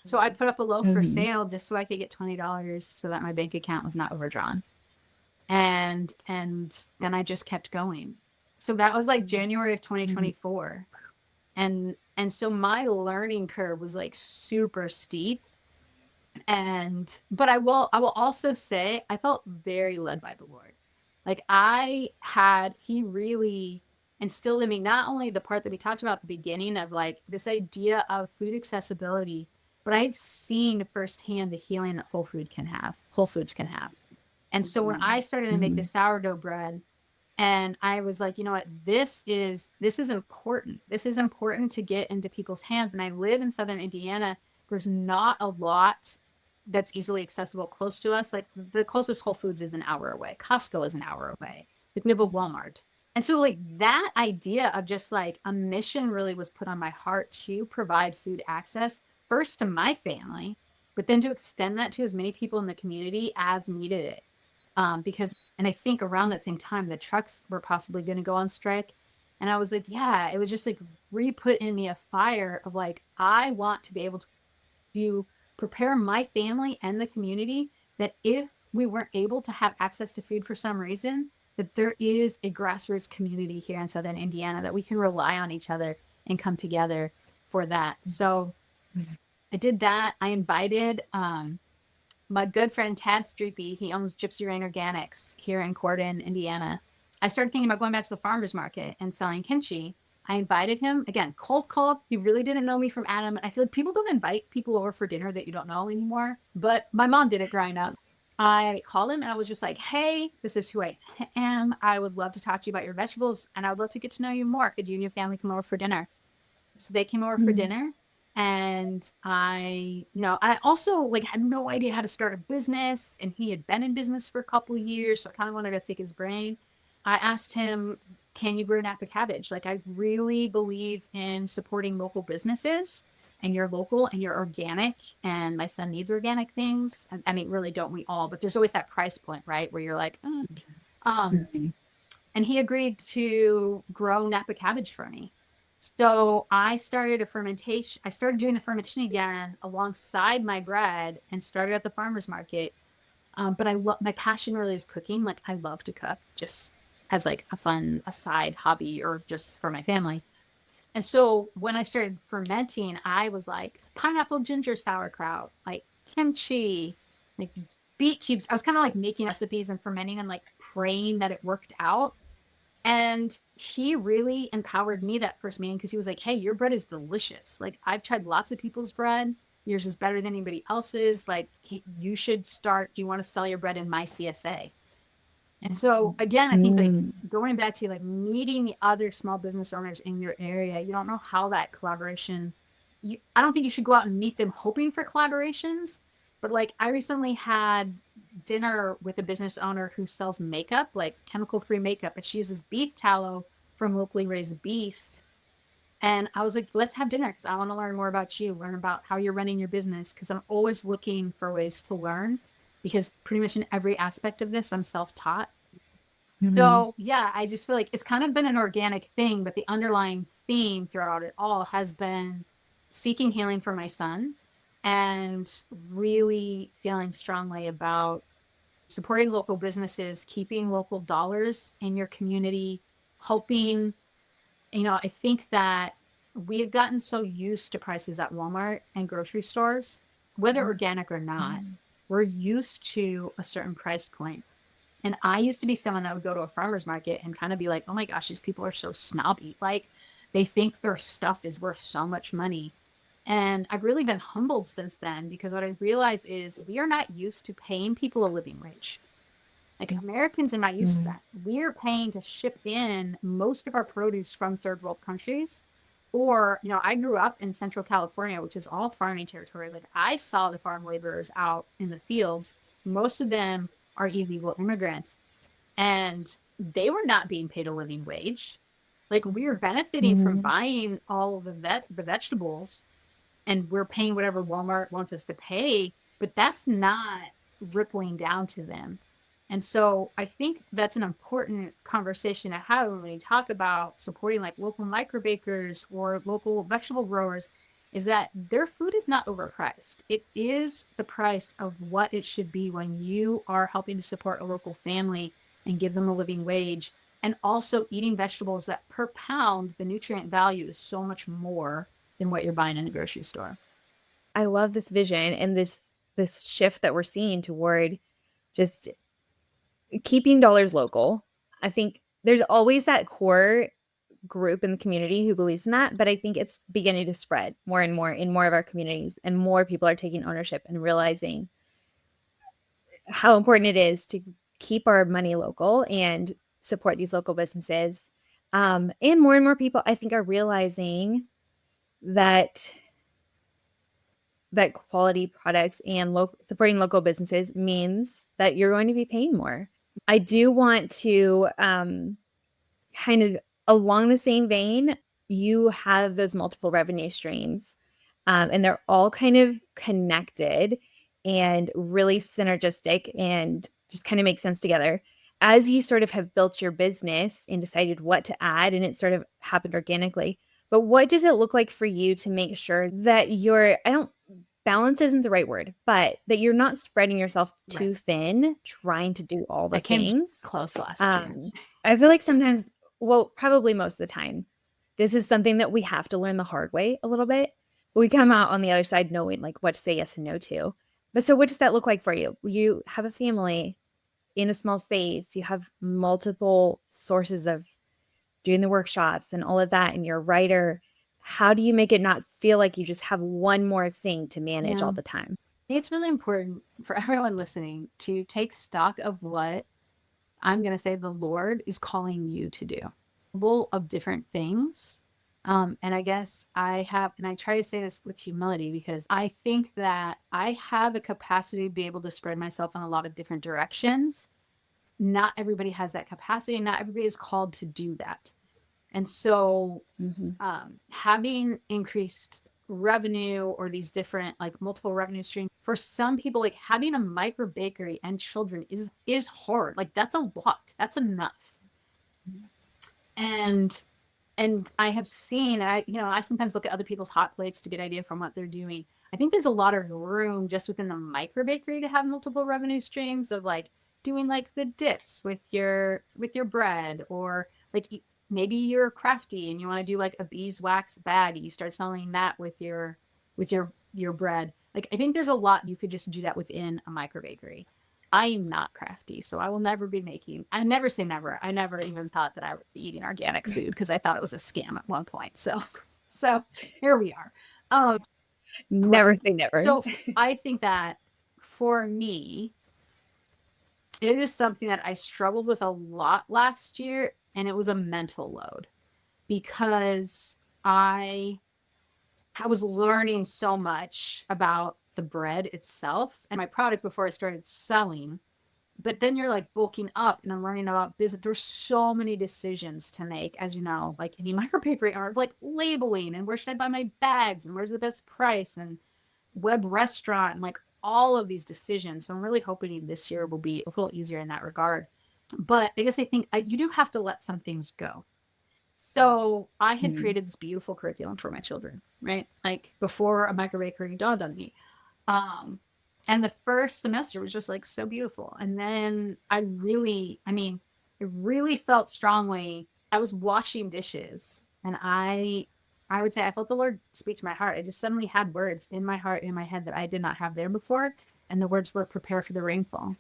So I put up a loaf for sale just so I could get $20 so that my bank account was not overdrawn. And then I just kept going. So that was like January of 2024. And so my learning curve was like super steep. But I will also say I felt very led by the Lord. Like he really instilled in me not only the part that we talked about at the beginning of like this idea of food accessibility, but I've seen firsthand the healing that Whole Foods can have. And so when I started to make the sourdough bread, and I was like, you know what, this is important. This is important to get into people's hands. And I live in Southern Indiana. There's not a lot that's easily accessible close to us. Like the closest Whole Foods is an hour away. Costco is an hour away. Like we have a Walmart. And so like that idea of just like a mission really was put on my heart to provide food access first to my family, but then to extend that to as many people in the community as needed it. Because, and I think around that same time, the trucks were possibly going to go on strike. And I was like, yeah, it was just like re-put in me a fire of like, I want to be able to prepare my family and the community that if we weren't able to have access to food for some reason, that there is a grassroots community here in Southern Indiana that we can rely on each other and come together for that. So I did that. I invited my good friend Tad Streepy. He owns Gypsy Rain Organics here in Corden, Indiana. I started thinking about going back to the farmer's market and selling kimchi. I invited him again, cold call. He really didn't know me from Adam. I feel like people don't invite people over for dinner that you don't know anymore. But my mom did it growing up. I called him and I was just like, hey, this is who I am. I would love to talk to you about your vegetables and I would love to get to know you more. Could you and your family come over for dinner? So they came over for Mm. dinner. And I also like had no idea how to start a business. And he had been in business for a couple of years. So I kind of wanted to pick his brain. I asked him, can you grow Napa cabbage? Like, I really believe in supporting local businesses, and you're local and you're organic. And my son needs organic things. I mean, really, don't we all? But there's always that price point, right? Where you're like, Um, Mhm. and he agreed to grow Napa cabbage for me. So I started a fermentation. I started doing the fermentation again alongside my bread and started at the farmer's market. But I love my passion really is cooking. Like I love to cook just as like a fun aside hobby or just for my family. And so when I started fermenting, I was like pineapple ginger sauerkraut, like kimchi, like beet cubes. I was kind of like making recipes and fermenting and like praying that it worked out. And he really empowered me that first meeting because he was like, hey, your bread is delicious. Like, I've tried lots of people's bread. Yours is better than anybody else's. Like, you should start. Do you want to sell your bread in my CSA? And so, again, I think like Mm. going back to like meeting the other small business owners in your area, you don't know how that collaboration, I don't think you should go out and meet them hoping for collaborations. But like, I recently had dinner with a business owner who sells makeup, like chemical free makeup, and she uses beef tallow from locally raised beef. And I was like, let's have dinner because I want to learn more about you, learn about how you're running your business. Because I'm always looking for ways to learn because pretty much in every aspect of this, I'm self taught. Mhm. So, yeah, I just feel like it's kind of been an organic thing, but the underlying theme throughout it all has been seeking healing for my son and really feeling strongly about supporting local businesses, keeping local dollars in your community, helping. I think that we have gotten so used to prices at Walmart and grocery stores, whether organic or not, we're used to a certain price point. And I used to be someone that would go to a farmer's market and kind of be like, oh my gosh, these people are so snobby. Like they think their stuff is worth so much money. And I've really been humbled since then because what I realize is we are not used to paying people a living wage. Like Americans are not used to Mhm. that. We're paying to ship in most of our produce from third world countries. Or, I grew up in Central California, which is all farming territory. Like I saw the farm laborers out in the fields. Most of them are illegal immigrants and they were not being paid a living wage. Like we were benefiting from Mhm. buying all of the vegetables and we're paying whatever Walmart wants us to pay, but that's not rippling down to them. And so I think that's an important conversation to have when we talk about supporting like local microbakers or local vegetable growers is that their food is not overpriced. It is the price of what it should be when you are helping to support a local family and give them a living wage. And also eating vegetables that per pound, the nutrient value is so much more than what you're buying in a grocery store. I love this vision and this shift that we're seeing toward just keeping dollars local. I think there's always that core group in the community who believes in that, but I think it's beginning to spread more and more in more of our communities, and more people are taking ownership and realizing how important it is to keep our money local and support these local businesses. And more people, I think, are realizing that that quality products and supporting local businesses means that you're going to be paying more. I do want to kind of along the same vein, you have those multiple revenue streams, and they're all kind of connected and really synergistic and just kind of make sense together. As you sort of have built your business and decided what to add, and it sort of happened organically. But what does it look like for you to make sure that I don't, balance isn't the right word, but that you're not spreading yourself Right. too thin trying to do all I the came things? close last year. Um, I feel like sometimes, well, probably most of the time, this is something that we have to learn the hard way a little bit. We come out on the other side knowing like what to say yes and no to. But so what does that look like for you? You have a family in a small space, you have multiple sources of doing the workshops and all of that, and you're a writer. How do you make it not feel like you just have one more thing to manage Yeah. all the time? I think it's really important for everyone listening to take stock of what I'm going to say the Lord is calling you to do. Full of different things. And I guess and I try to say this with humility because I think that I have a capacity to be able to spread myself in a lot of different directions. Not everybody has that capacity. Not everybody is called to do that. And so Mm-hmm. having increased revenue or these different like multiple revenue streams for some people, like having a micro bakery and children is hard. Like that's a lot. That's enough. And I have seen, I sometimes look at other people's hot plates to get idea from what they're doing. I think there's a lot of room just within the micro bakery to have multiple revenue streams of like doing like the dips with your bread, or like maybe you're crafty and you want to do like a beeswax bag and you start selling that with your bread. Like I think there's a lot you could just do that within a micro bakery. I am not crafty, so I will never be making. I never say never. I never even thought that I would be eating organic food because I thought it was a scam at one point. So here we are. Never Right. say never. So I think that for me, it is something that I struggled with a lot last year, and it was a mental load because I was learning so much about the bread itself and my product before I started selling. But then you're like bulking up and I'm learning about business. There's so many decisions to make, as you know, like any microbakery or like labeling and where should I buy my bags and where's the best price and web restaurant and like all of these decisions. So I'm really hoping this year will be a little easier in that regard. But I guess I think you do have to let some things go. So I had Mhm. created this beautiful curriculum for my children, right? Like before a microbakery dawned on me. Um, and the first semester was just like so beautiful. And then I really felt strongly. I was washing dishes and I would say I felt the Lord speak to my heart. I just suddenly had words in my heart, in my head that I did not have there before. And the words were prepare for the rainfall.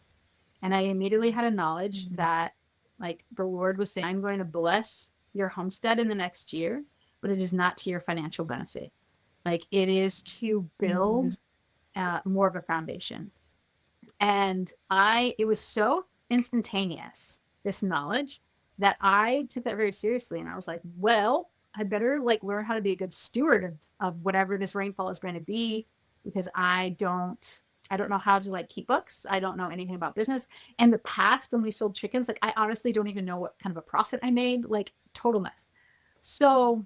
And I immediately had a knowledge Mhm. that like the Lord was saying, I'm going to bless your homestead in the next year, but it is not to your financial benefit. Like it is to Mhm. build more of a foundation. And it was so instantaneous, this knowledge, that I took that very seriously. And I was like, well, I better like learn how to be a good steward of whatever this rainfall is going to be, because I don't know how to like keep books. I don't know anything about business. And the past when we sold chickens, like I honestly don't even know what kind of a profit I made, like total mess. So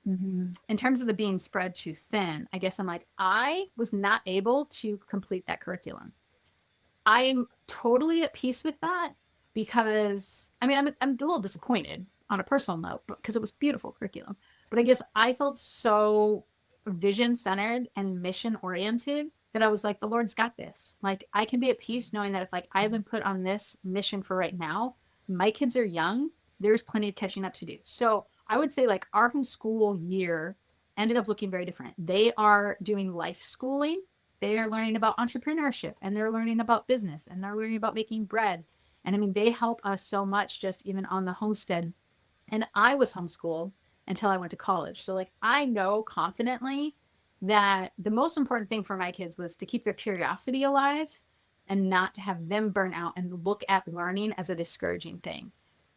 Mhm. in terms of the being spread too thin, I guess I'm like, I was not able to complete that curriculum. I'm totally at peace with that because I'm a little disappointed on a personal note because it was beautiful curriculum. But I guess I felt so vision centered and mission oriented that I was like, the Lord's got this. Like I can be at peace knowing that if like I've been put on this mission for right now, my kids are young, there's plenty of catching up to do. So I would say like our homeschool year ended up looking very different. They are doing life schooling, they are learning about entrepreneurship and they're learning about business and they're learning about making bread. And I mean, they help us so much just even on the homestead. And I was homeschooled until I went to college. So, like, I know confidently that the most important thing for my kids was to keep their curiosity alive and not to have them burn out and look at learning as a discouraging thing.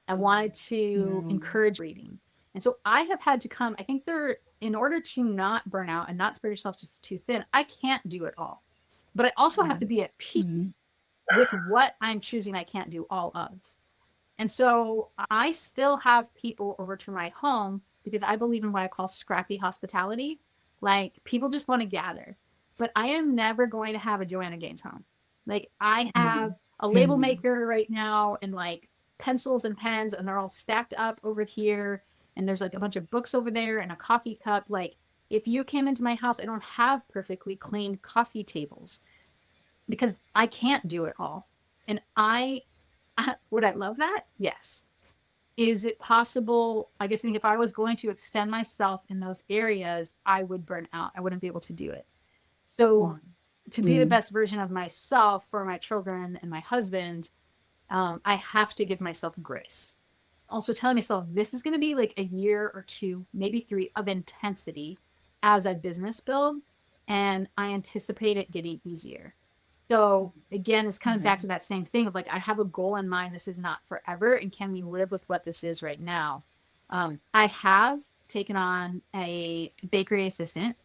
I wanted to Mm. encourage reading. And so I have had to come, I think they're in order to not burn out and not spread yourself just too thin, I can't do it all. But I also have Yeah. to be at peace Mhm. with what I'm choosing I can't do all of. And so I still have people over to my home because I believe in what I call scrappy hospitality. Like people just want to gather. But I am never going to have a Joanna Gaines home. Like I have a label maker right now and like pencils and pens, and they're all stacked up over here. And there's like a bunch of books over there and a coffee cup. Like if you came into my house, I don't have perfectly clean coffee tables because I can't do it all. And would I love that? Yes. Is it possible? I guess if I was going to extend myself in those areas, I would burn out. I wouldn't be able to do it. So, to be the best version of myself for my children and my husband, I have to give myself grace. Also, telling myself this is going to be like a year or two, maybe three of intensity as I business build, and I anticipate it getting easier. So again, it's kind of back to that same thing of like I have a goal in mind. This is not forever, and can we live with what this is right now? I have taken on a bakery assistant,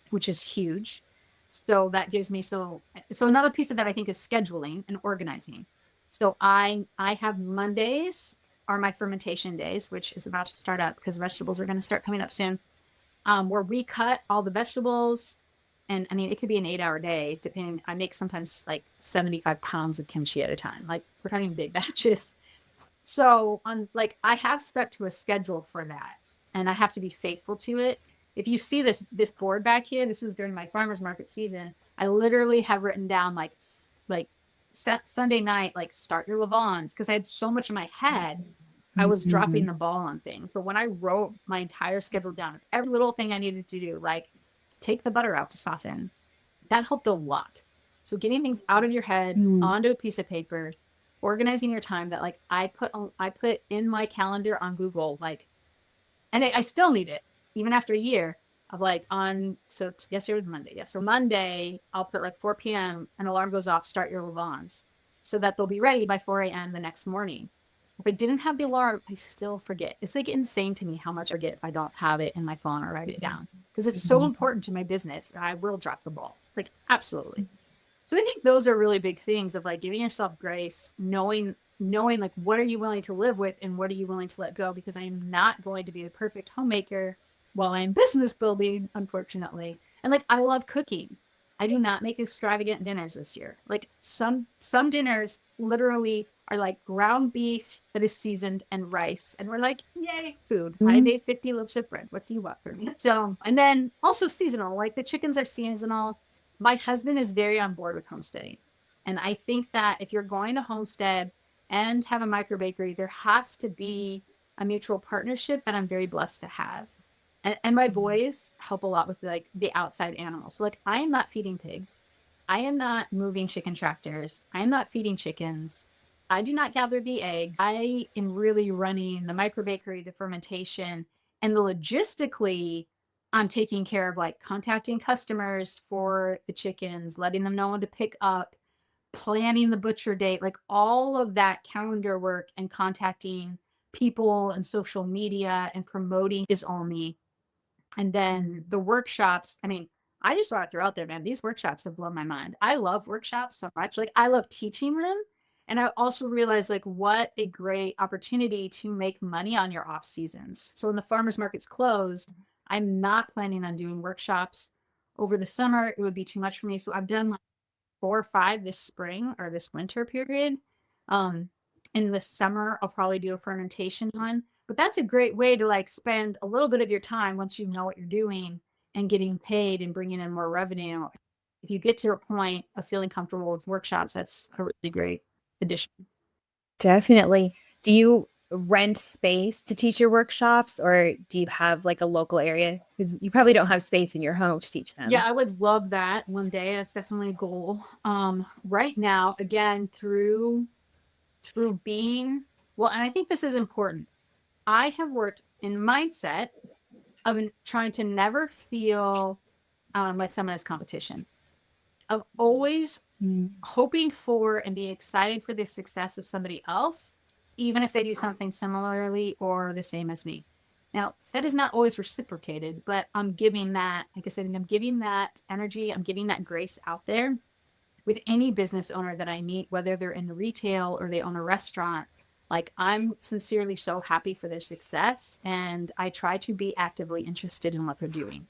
which is huge. So that gives me so another piece of that I think is scheduling and organizing. So I have Mondays are my fermentation days, which is about to start up because vegetables are going to start coming up soon. Where we cut all the vegetables, and I mean it could be an 8-hour day depending. I make sometimes like 75 pounds of kimchi at a time. Like we're talking big batches. So on like I have stuck to a schedule for that, and I have to be faithful to it. If you see this board back here, this was during my farmers market season. I literally have written down like Sunday night, like start your Levons because I had so much in my head. I was dropping the ball on things. But when I wrote my entire schedule down, every little thing I needed to do, like take the butter out to soften, that helped a lot. So getting things out of your head onto a piece of paper, organizing your time that like I put in my calendar on Google, like, and I still need it even after a year of like on, so yesterday was Monday. Yeah. So Monday, I'll put like 4 p.m. an alarm goes off, start your Levons so that they'll be ready by 4 a.m. the next morning. If I didn't have the alarm, I still forget. It's like insane to me how much I forget if I don't have it in my phone or write it down because it's so important to my business. I will drop the ball. Like, absolutely. So I think those are really big things of like giving yourself grace, knowing like what are you willing to live with and what are you willing to let go, because I am not going to be the perfect homemaker while I'm business building, unfortunately. And like I love cooking. I do not make extravagant dinners this year. Like some dinners literally are like ground beef that is seasoned and rice. And we're like, yay, food. I Mhm. made 50 loaves of bread. What do you want from me? So, and then also seasonal, like the chickens are seasonal. My husband is very on board with homesteading. And I think that if you're going to homestead and have a microbakery, there has to be a mutual partnership that I'm very blessed to have. And my boys help a lot with like the outside animals. So like I am not feeding pigs. I am not moving chicken tractors. I am not feeding chickens. I do not gather the eggs. I am really running the microbakery, the fermentation, and the logistically I'm taking care of like contacting customers for the chickens, letting them know when to pick up, planning the butcher date, like all of that calendar work and contacting people and social media and promoting is all me. And then the workshops, I mean, I just want to throw out there, man, these workshops have blown my mind. I love workshops so much. Like I love teaching them. And I also realized like what a great opportunity to make money on your off seasons. So when the farmers market's closed, I'm not planning on doing workshops over the summer. It would be too much for me. So I've done like 4 or 5 this spring or this winter period. Um, in the summer, I'll probably do a fermentation one, but that's a great way to like spend a little bit of your time once you know what you're doing and getting paid and bringing in more revenue. If you get to a point of feeling comfortable with workshops, that's a really great addition. Definitely. Do you rent space to teach your workshops, or do you have like a local area? Because you probably don't have space in your home to teach Yeah, them. I would love that one day. That's definitely a goal. Right now, again, through being well, and I think this is important. I have worked in mindset of trying to never feel like someone is competition, of always hoping for and being excited for the success of somebody else, even if they do something similarly or the same as me. Now, that is not always reciprocated, but I'm giving that, like I said, I'm giving that energy, I'm giving that grace out there with any business owner that I meet, whether they're in retail or they own a restaurant. Like, I'm sincerely so happy for their success, and I try to be actively interested in what they're doing.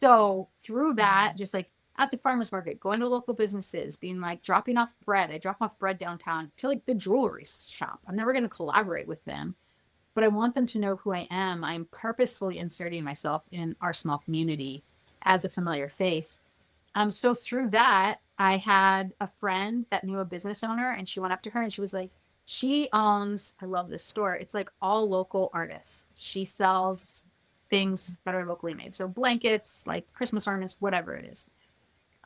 So through that, just like at the farmers market, going to local businesses, being like dropping off bread. I drop off bread downtown to like the jewelry shop. I'm never going to collaborate with them, but I want them to know who I am. I'm purposefully inserting myself in our small community as a familiar face. So through that, I had a friend that knew a business owner, and she went up to her and she was like, she owns, I love this store. It's like all local artists. She sells things that are locally made. So blankets, like Christmas ornaments, whatever it is.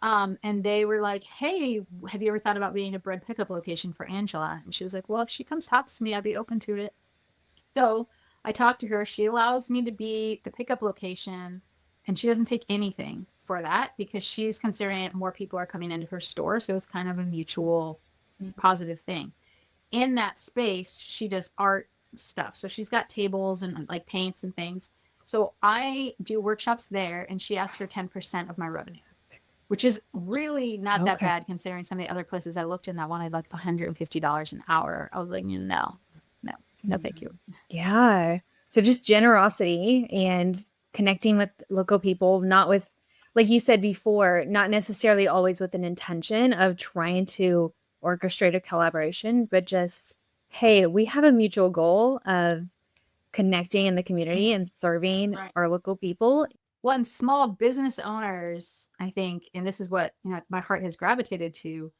And they were like, hey, have you ever thought about being a bread pickup location for Angela? And she was like, well, if she comes talk to me, I'd be open to it. So I talked to her. She allows me to be the pickup location, and she doesn't take anything for that because she's considering it more people are coming into her store. So it's kind of a mutual positive thing. In that space, she does art stuff. So she's got tables and like paints and things. So I do workshops there, and she asks for 10% of my revenue, which is really not that Okay. bad considering some of the other places I looked in that wanted like $150 an hour. I was like, no, no, no, thank you. Yeah. So just generosity and connecting with local people, not with, like you said before, not necessarily always with an intention of trying to orchestrate a collaboration, but just, hey, we have a mutual goal of connecting in the community and serving Right. our local people. Well, and small business owners, I think, and this is what my heart has gravitated to,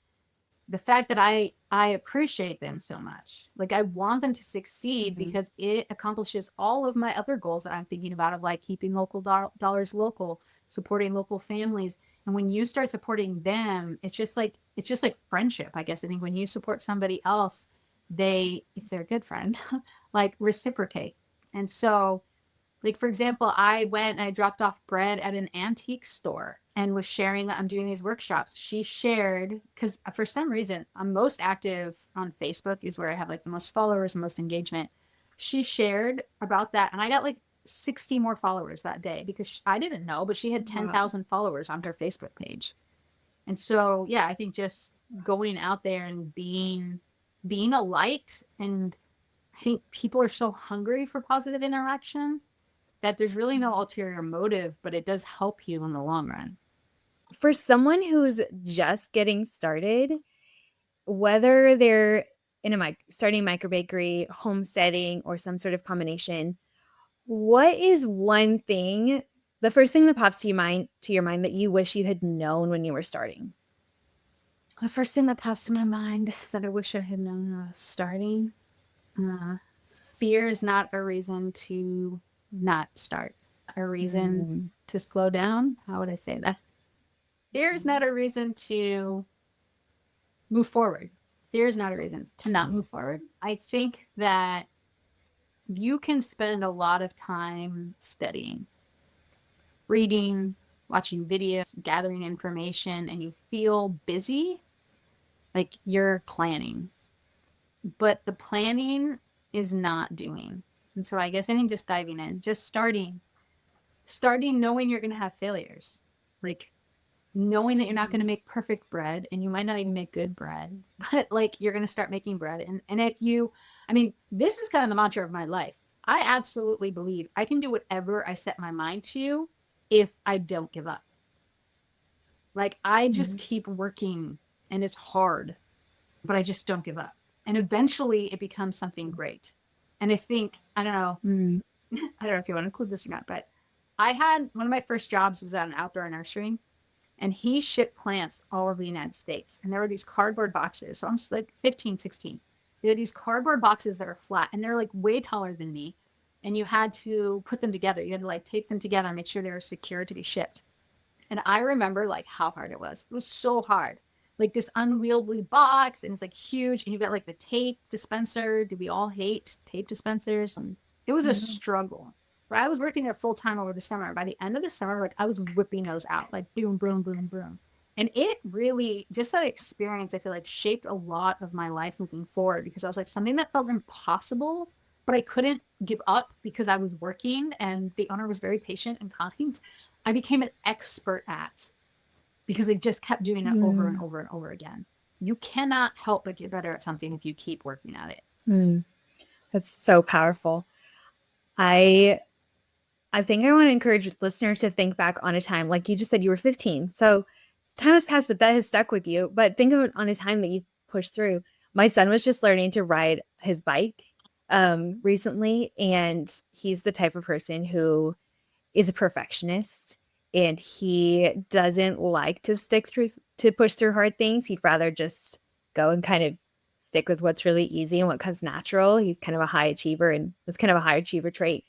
the fact that I appreciate them so much. Like I want them to succeed Mhm. because it accomplishes all of my other goals that I'm thinking about of like keeping local dollars local, supporting local families. And when you start supporting them, it's just like friendship. I guess I think when you support somebody else, they, if they're a good friend, like reciprocate. And so like, for example, I went and I dropped off bread at an antique store and was sharing that I'm doing these workshops. She shared, because for some reason, I'm most active on Facebook, is where I have like the most followers and most engagement. She shared about that, and I got like 60 more followers that day because I didn't know, but she had Wow. 10,000 followers on her Facebook page. And so, yeah, I think just going out there and being a light, and I think people are so hungry for positive interaction that there's really no ulterior motive, but it does help you in the long run. For someone who's just getting started, whether they're in a starting microbakery, homesteading, or some sort of combination, what is one thing, the first thing that pops to your mind that you wish you had known when you were starting? The first thing that pops to my mind that I wish I had known when I was starting, uh, fear is not a reason to not start, a reason Mm. to slow down. How would I say that? Fear is not a reason to move forward. Fear is not a reason to not move forward. I think that you can spend a lot of time studying, reading, watching videos, gathering information, and you feel busy, like you're planning, but the planning is not doing. And so I guess I think just diving in, just starting knowing you're going to have failures, like knowing that you're not going to make perfect bread and you might not even make good bread, but like you're going to start making bread. And if you, I mean, this is kind of the mantra of my life. I absolutely believe I can do whatever I set my mind to if I don't give up. Like I just Mhm. keep working, and it's hard, but I just don't give up. And eventually it becomes something great. And I think, I don't know, Mm. I don't know if you want to include this or not, but I had one of my first jobs was at an outdoor nursery, and he shipped plants all over the United States. And there were these cardboard boxes. So I'm like 15, 16. There are these cardboard boxes that are flat, and they're like way taller than me. And you had to put them together. You had to like tape them together and make sure they were secure to be shipped. And I remember like how hard it was. It was so hard. Like this unwieldy box, and it's like huge. And you've got like the tape dispenser. Do we all hate tape dispensers? And it was a No. struggle. But I was working there full time over the summer. By the end of the summer, like I was whipping those out, like boom, boom, boom, boom. And it really, just that experience, I feel like shaped a lot of my life moving forward because I was like, something that felt impossible but I couldn't give up because I was working and the owner was very patient and kind. I became an expert at because they just kept doing it over and Mm, over and over again. You cannot help but get better at something if you keep working at it. mm. That's so powerful. I I think I want to encourage listeners to think back on a time, like you just said, you were 15. So time has passed, but that has stuck with you. But think of it on a time that you pushed through. My son was just learning to ride his bike recently, and he's the type of person who is a perfectionist, and he doesn't like to stick through to push through hard things. He'd rather just go and kind of stick with what's really easy and what comes natural. He's kind of a high achiever, and it's kind of a high achiever trait.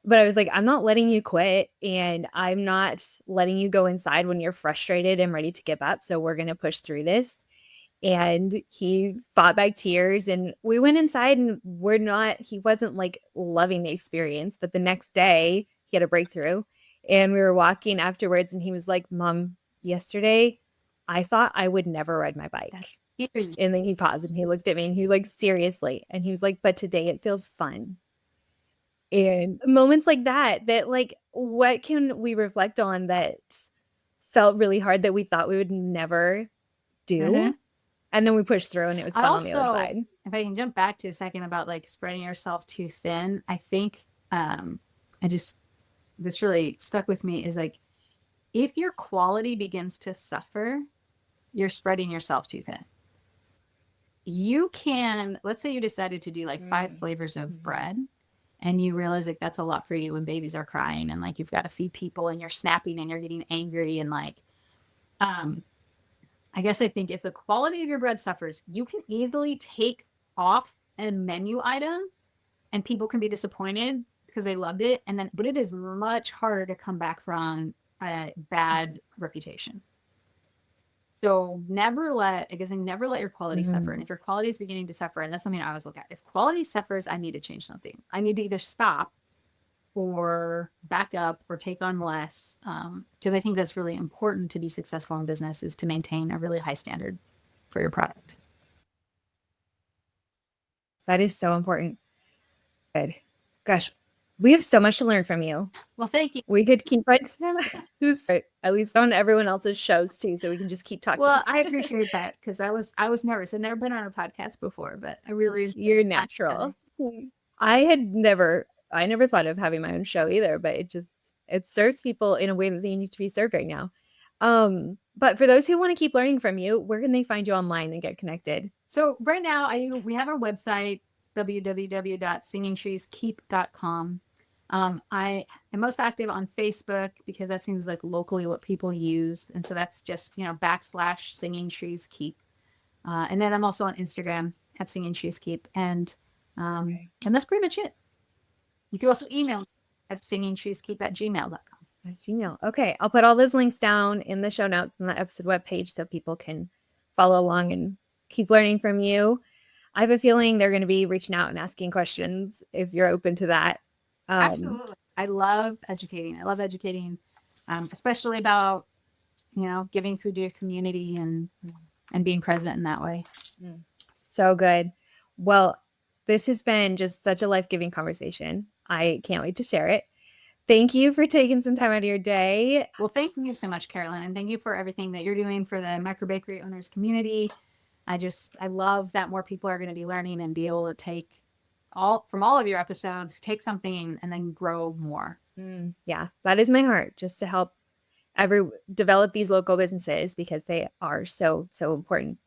But I was like, I'm not letting you quit, and I'm not letting you go inside when you're frustrated and ready to give up. So we're going to push through this. And he fought back tears, and we went inside, and he wasn't like loving the experience. But the next day he had a breakthrough, and we were walking afterwards, and he was like, Mom, yesterday I thought I would never ride my bike. That's huge. And then he paused and he looked at me and he like, seriously. And he was like, but today it feels fun. And moments like that, like, what can we reflect on that felt really hard that we thought we would never Mm-hmm. do? And then we pushed through and it was I fun on the other also, side. if I can jump back to a second about like spreading yourself too thin, I think I just, this really stuck with me is like, if your quality begins to suffer, you're spreading yourself too thin. You can, let's say you decided to do like 5 flavors of bread and you realize like that's a lot for you when babies are crying and like you've got to feed people and you're snapping and you're getting angry and like, I guess I think if the quality of your bread suffers, you can easily take off a menu item and people can be disappointed because they loved it. And then, but it is much harder to come back from a bad reputation. So never let, I guess, never let your quality suffer. And if your quality is beginning to suffer, and that's something I always look at, if quality suffers, I need to change something. I need to either stop or back up or take on less. Because I think that's really important to be successful in business is to maintain a really high standard for your product. That is so important. Good. Gosh, we have so much to learn from you. Well, thank you. We could keep it at least on everyone else's shows too, so we can just keep talking. Well, I appreciate that because I was nervous. I'd never been on a podcast before, but I really You're natural. I never thought of having my own show either, but it serves people in a way that they need to be served right now. But for those who want to keep learning from you, where can they find you online and get connected? So right now we have our website, www.singingtreeskeep.com. I am most active on Facebook because that seems like locally what people use. And so that's just, /singingtreeskeep. And then I'm also on Instagram at singingtreeskeep. And that's pretty much it. You can also email me at singingtreeskeep@gmail.com. At Gmail. Okay. I'll put all those links down in the show notes on the episode webpage so people can follow along and keep learning from you. I have a feeling they're going to be reaching out and asking questions if you're open to that. Absolutely. I love educating. Especially about, giving food to your community and being present in that way. So good. Well, this has been just such a life-giving conversation. I can't wait to share it. Thank you for taking some time out of your day. Well, thank you so much, Carolyn. And thank you for everything that you're doing for the microbakery owners community. I love that more people are going to be learning and be able to take from all of your episodes, take something and then grow more. Yeah, that is my heart, just to help develop these local businesses because they are so, so important.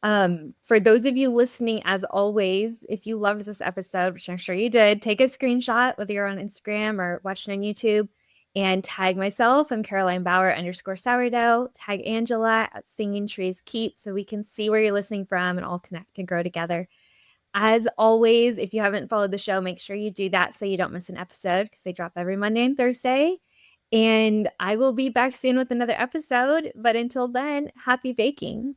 For those of you listening, as always, if you loved this episode, which I'm sure you did, take a screenshot, whether you're on Instagram or watching on YouTube, and tag myself. I'm Caroline Bauer _sourdough. Tag Angela at Singing Trees Keep so we can see where you're listening from and all connect and grow together. As always, if you haven't followed the show, make sure you do that so you don't miss an episode because they drop every Monday and Thursday. And I will be back soon with another episode. But until then, happy baking.